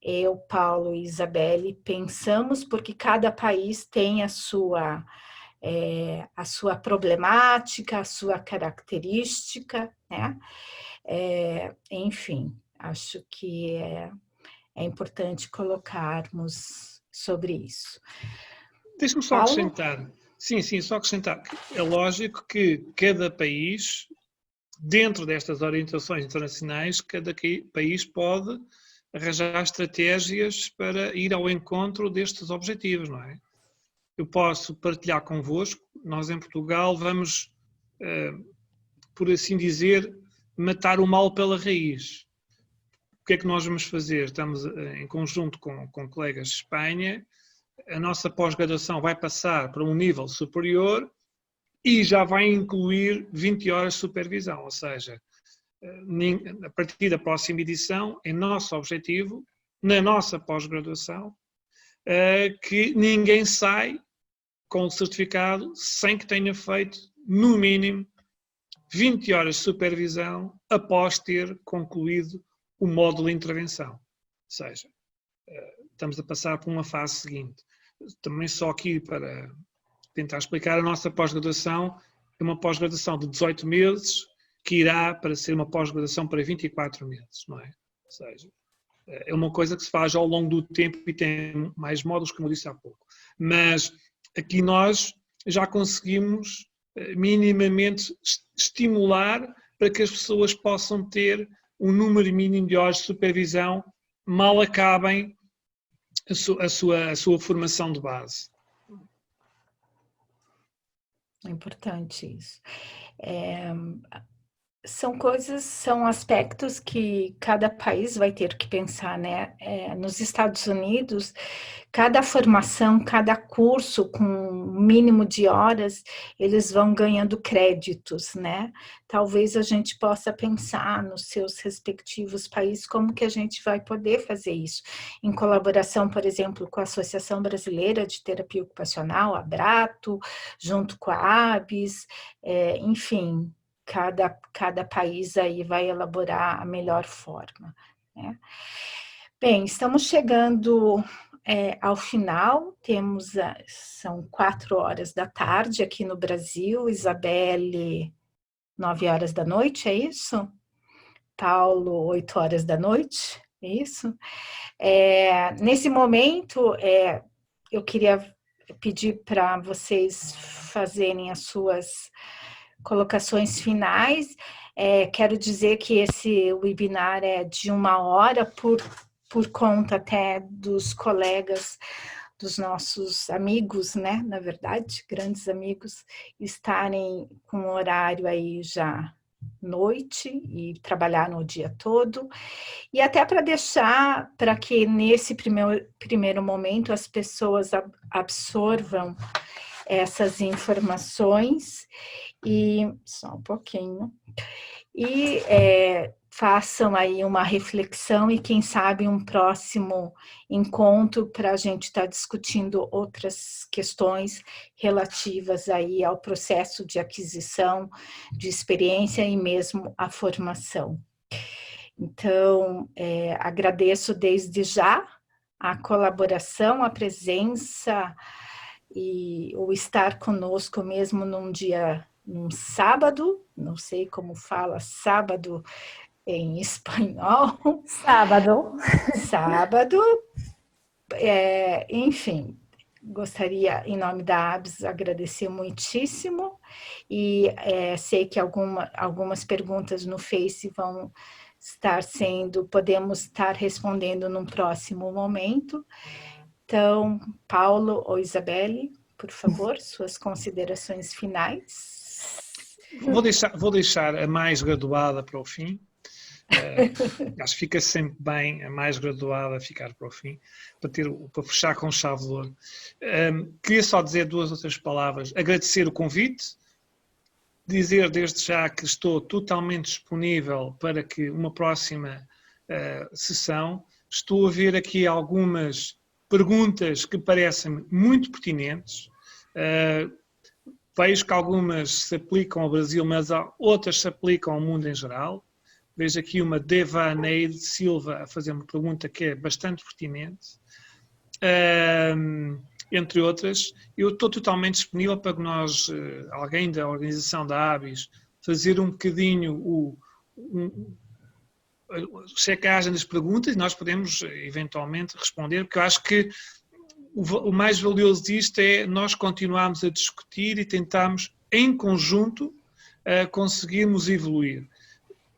eu, Paulo e Isabelle pensamos, porque cada país tem a sua problemática, a sua característica, né? Enfim, acho que é importante colocarmos sobre isso.
Deixa-me só acrescentar. Sim, só acrescentar. É lógico que cada país, dentro destas orientações internacionais, cada país pode arranjar estratégias para ir ao encontro destes objetivos, não é? Eu posso partilhar convosco, nós em Portugal vamos, por assim dizer, matar o mal pela raiz. O que é que nós vamos fazer? Estamos em conjunto com colegas de Espanha, a nossa pós-graduação vai passar para um nível superior e já vai incluir 20 horas de supervisão, ou seja, a partir da próxima edição, é nosso objetivo, na nossa pós-graduação, que ninguém sai com o certificado sem que tenha feito, no mínimo, 20 horas de supervisão após ter concluído o módulo de intervenção. Ou seja, estamos a passar por uma fase seguinte. Também só aqui para tentar explicar, a nossa pós-graduação é uma pós-graduação de 18 meses que irá para ser uma pós-graduação para 24 meses, não é? Ou seja, é uma coisa que se faz ao longo do tempo e tem mais módulos, como eu disse há pouco. Mas aqui nós já conseguimos minimamente estimular para que as pessoas possam ter um número mínimo de horas de supervisão mal acabem a sua formação de base.
É importante isso. São aspectos que cada país vai ter que pensar, né? Nos Estados Unidos, cada formação, cada curso com um mínimo de horas, eles vão ganhando créditos, né? Talvez a gente possa pensar nos seus respectivos países como que a gente vai poder fazer isso, em colaboração, por exemplo, com a Associação Brasileira de Terapia Ocupacional, a ABRATO, junto com a ABS, enfim. cada país aí vai elaborar a melhor forma, né? Bem, estamos chegando ao final, são 4 horas da tarde aqui no Brasil, Isabelle, 9 horas da noite, é isso? Paulo, 8 horas da noite, é isso? Nesse momento, eu queria pedir para vocês fazerem as suas colocações finais. Quero dizer que esse webinar é de 1 hora por conta até dos colegas, dos nossos amigos, né? Na verdade, grandes amigos, estarem com o horário aí já noite e trabalhar no dia todo. E até para deixar, para que nesse primeiro momento as pessoas absorvam essas informações e só um pouquinho e façam aí uma reflexão e quem sabe um próximo encontro para a gente estar discutindo outras questões relativas aí ao processo de aquisição de experiência e mesmo a formação. Então, agradeço desde já a colaboração, a presença e o estar conosco mesmo num sábado, não sei como fala sábado em espanhol.
Sábado.
Sábado. Enfim, gostaria, em nome da ABS, agradecer muitíssimo e sei que algumas perguntas no Face vão podemos estar respondendo num próximo momento. Então, Paulo ou Isabelle, por favor, suas considerações finais.
Vou deixar a mais graduada para o fim. Acho que fica sempre bem a mais graduada ficar para o fim, para fechar com chave de ouro. Queria só dizer 2 outras palavras. Agradecer o convite, dizer desde já que estou totalmente disponível para que uma próxima sessão. Estou a ver aqui algumas perguntas que parecem muito pertinentes. Vejo que algumas se aplicam ao Brasil, mas outras se aplicam ao mundo em geral. Vejo aqui uma Deva Neide Silva a fazer uma pergunta que é bastante pertinente. Entre outras, eu estou totalmente disponível para que nós, alguém da organização da ABIS, fazer um bocadinho checagem das perguntas e nós podemos eventualmente responder, porque eu acho que o mais valioso disto é nós continuarmos a discutir e tentarmos em conjunto conseguirmos evoluir.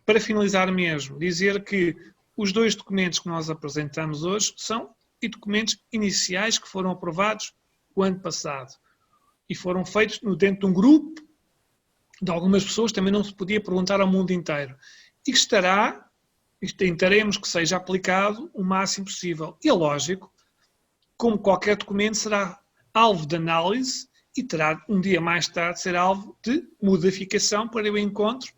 Para finalizar mesmo, dizer que os 2 documentos que nós apresentamos hoje são documentos iniciais que foram aprovados o ano passado e foram feitos dentro de um grupo de algumas pessoas, também não se podia perguntar ao mundo inteiro. E que tentaremos que seja aplicado o máximo possível. E é lógico, como qualquer documento, será alvo de análise e terá um dia mais tarde ser alvo de modificação para o encontro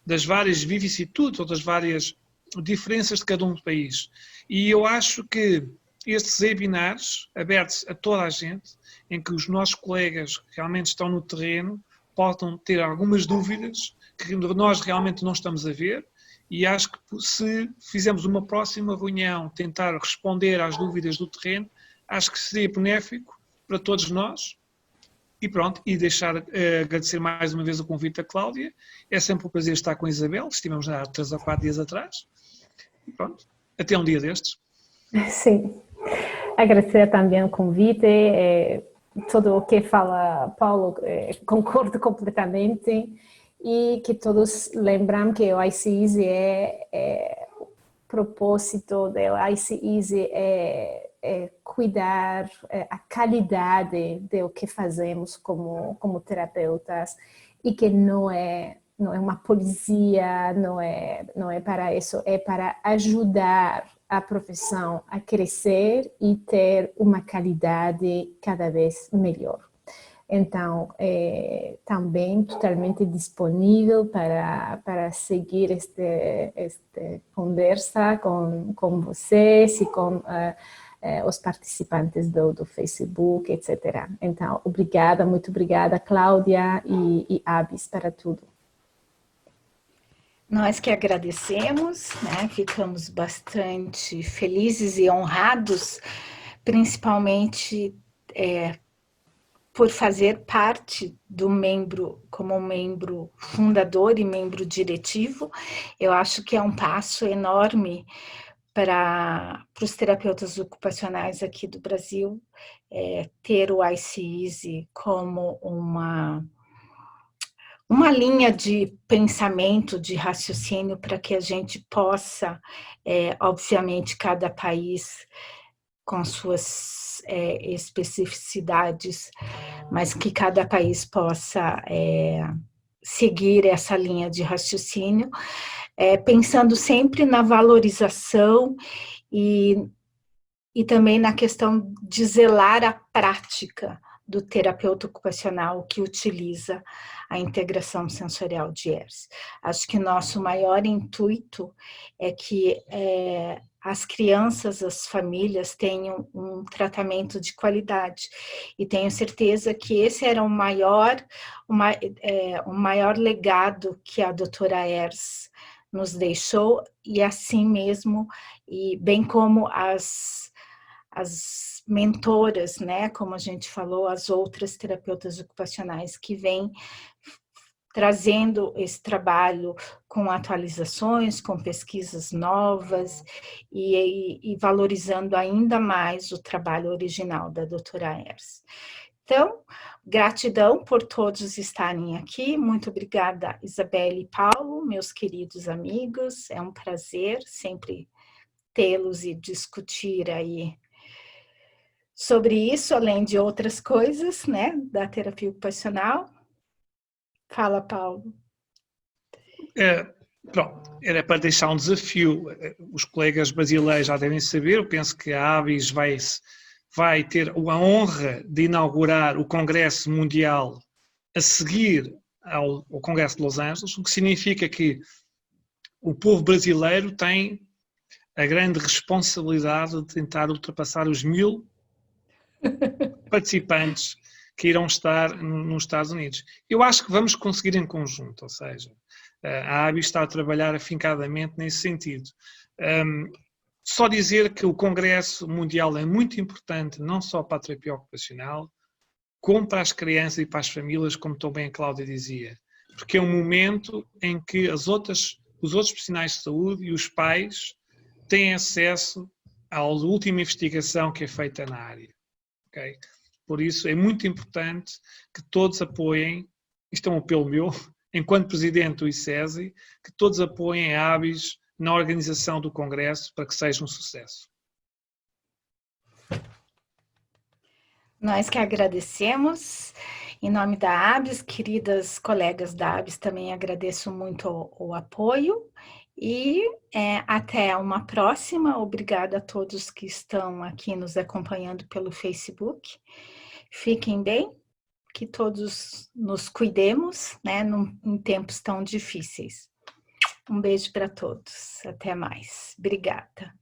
das várias vicissitudes ou das várias diferenças de cada um do país. E eu acho que estes webinars abertos a toda a gente, em que os nossos colegas que realmente estão no terreno possam ter algumas dúvidas que nós realmente não estamos a ver, e acho que se fizermos uma próxima reunião tentar responder às dúvidas do terreno, acho que seria benéfico para todos nós. E pronto, e agradecer mais uma vez o convite da Cláudia. É sempre um prazer estar com a Isabel, estivemos há 3 ou 4 dias atrás. E pronto, até um dia destes.
Sim, agradecer também o convite. Tudo o que fala Paulo, concordo completamente. E que todos lembram que o ICEASY o propósito do ICEASY é cuidar a qualidade do que fazemos como terapeutas e que não é uma poesia, não é para isso, é para ajudar a profissão a crescer e ter uma qualidade cada vez melhor. Então, também totalmente disponível para seguir esta conversa com vocês e com os participantes do Facebook, etc. Então, muito obrigada, Cláudia e Abis, para tudo.
Nós que agradecemos, né? Ficamos bastante felizes e honrados, principalmente por fazer parte do membro, como membro fundador e membro diretivo. Eu acho que é um passo enorme para os terapeutas ocupacionais aqui do Brasil, ter o ICEASY como uma linha de pensamento, de raciocínio, para que a gente possa, obviamente, cada país com suas especificidades, mas que cada país possa seguir essa linha de raciocínio, pensando sempre na valorização e também na questão de zelar a prática do terapeuta ocupacional que utiliza a integração sensorial de ERS. Acho que nosso maior intuito é que as crianças, as famílias tenham um tratamento de qualidade, e tenho certeza que esse era o maior legado que a doutora ERS nos deixou, e assim mesmo, e bem como as mentoras, né, como a gente falou, as outras terapeutas ocupacionais que vêm trazendo esse trabalho com atualizações, com pesquisas novas e valorizando ainda mais o trabalho original da doutora ERS. Então, gratidão por todos estarem aqui. Muito obrigada, Isabelle e Paulo, meus queridos amigos. É um prazer sempre tê-los e discutir aí sobre isso, além de outras coisas, né, da terapia ocupacional. Fala, Paulo.
Pronto, era para deixar um desafio. Os colegas brasileiros já devem saber, eu penso que a ABIS vai ter a honra de inaugurar o Congresso Mundial a seguir ao Congresso de Los Angeles, o que significa que o povo brasileiro tem a grande responsabilidade de tentar ultrapassar os 1000 participantes que irão estar nos Estados Unidos. Eu acho que vamos conseguir em conjunto, ou seja, a ABIS está a trabalhar afincadamente nesse sentido. Só dizer que o Congresso Mundial é muito importante, não só para a terapia ocupacional, como para as crianças e para as famílias, como tão bem a Cláudia dizia, porque é um momento em que os outros profissionais de saúde e os pais têm acesso à última investigação que é feita na área. Okay? Por isso é muito importante que todos apoiem, isto é um apelo meu, enquanto presidente do ICESI, que todos apoiem a ABIS na organização do Congresso para que seja um sucesso.
Nós que agradecemos, em nome da ABIS, queridas colegas da ABIS, também agradeço muito o apoio, e até uma próxima. Obrigada a todos que estão aqui nos acompanhando pelo Facebook. Fiquem bem, que todos nos cuidemos, né, em tempos tão difíceis. Um beijo para todos. Até mais. Obrigada.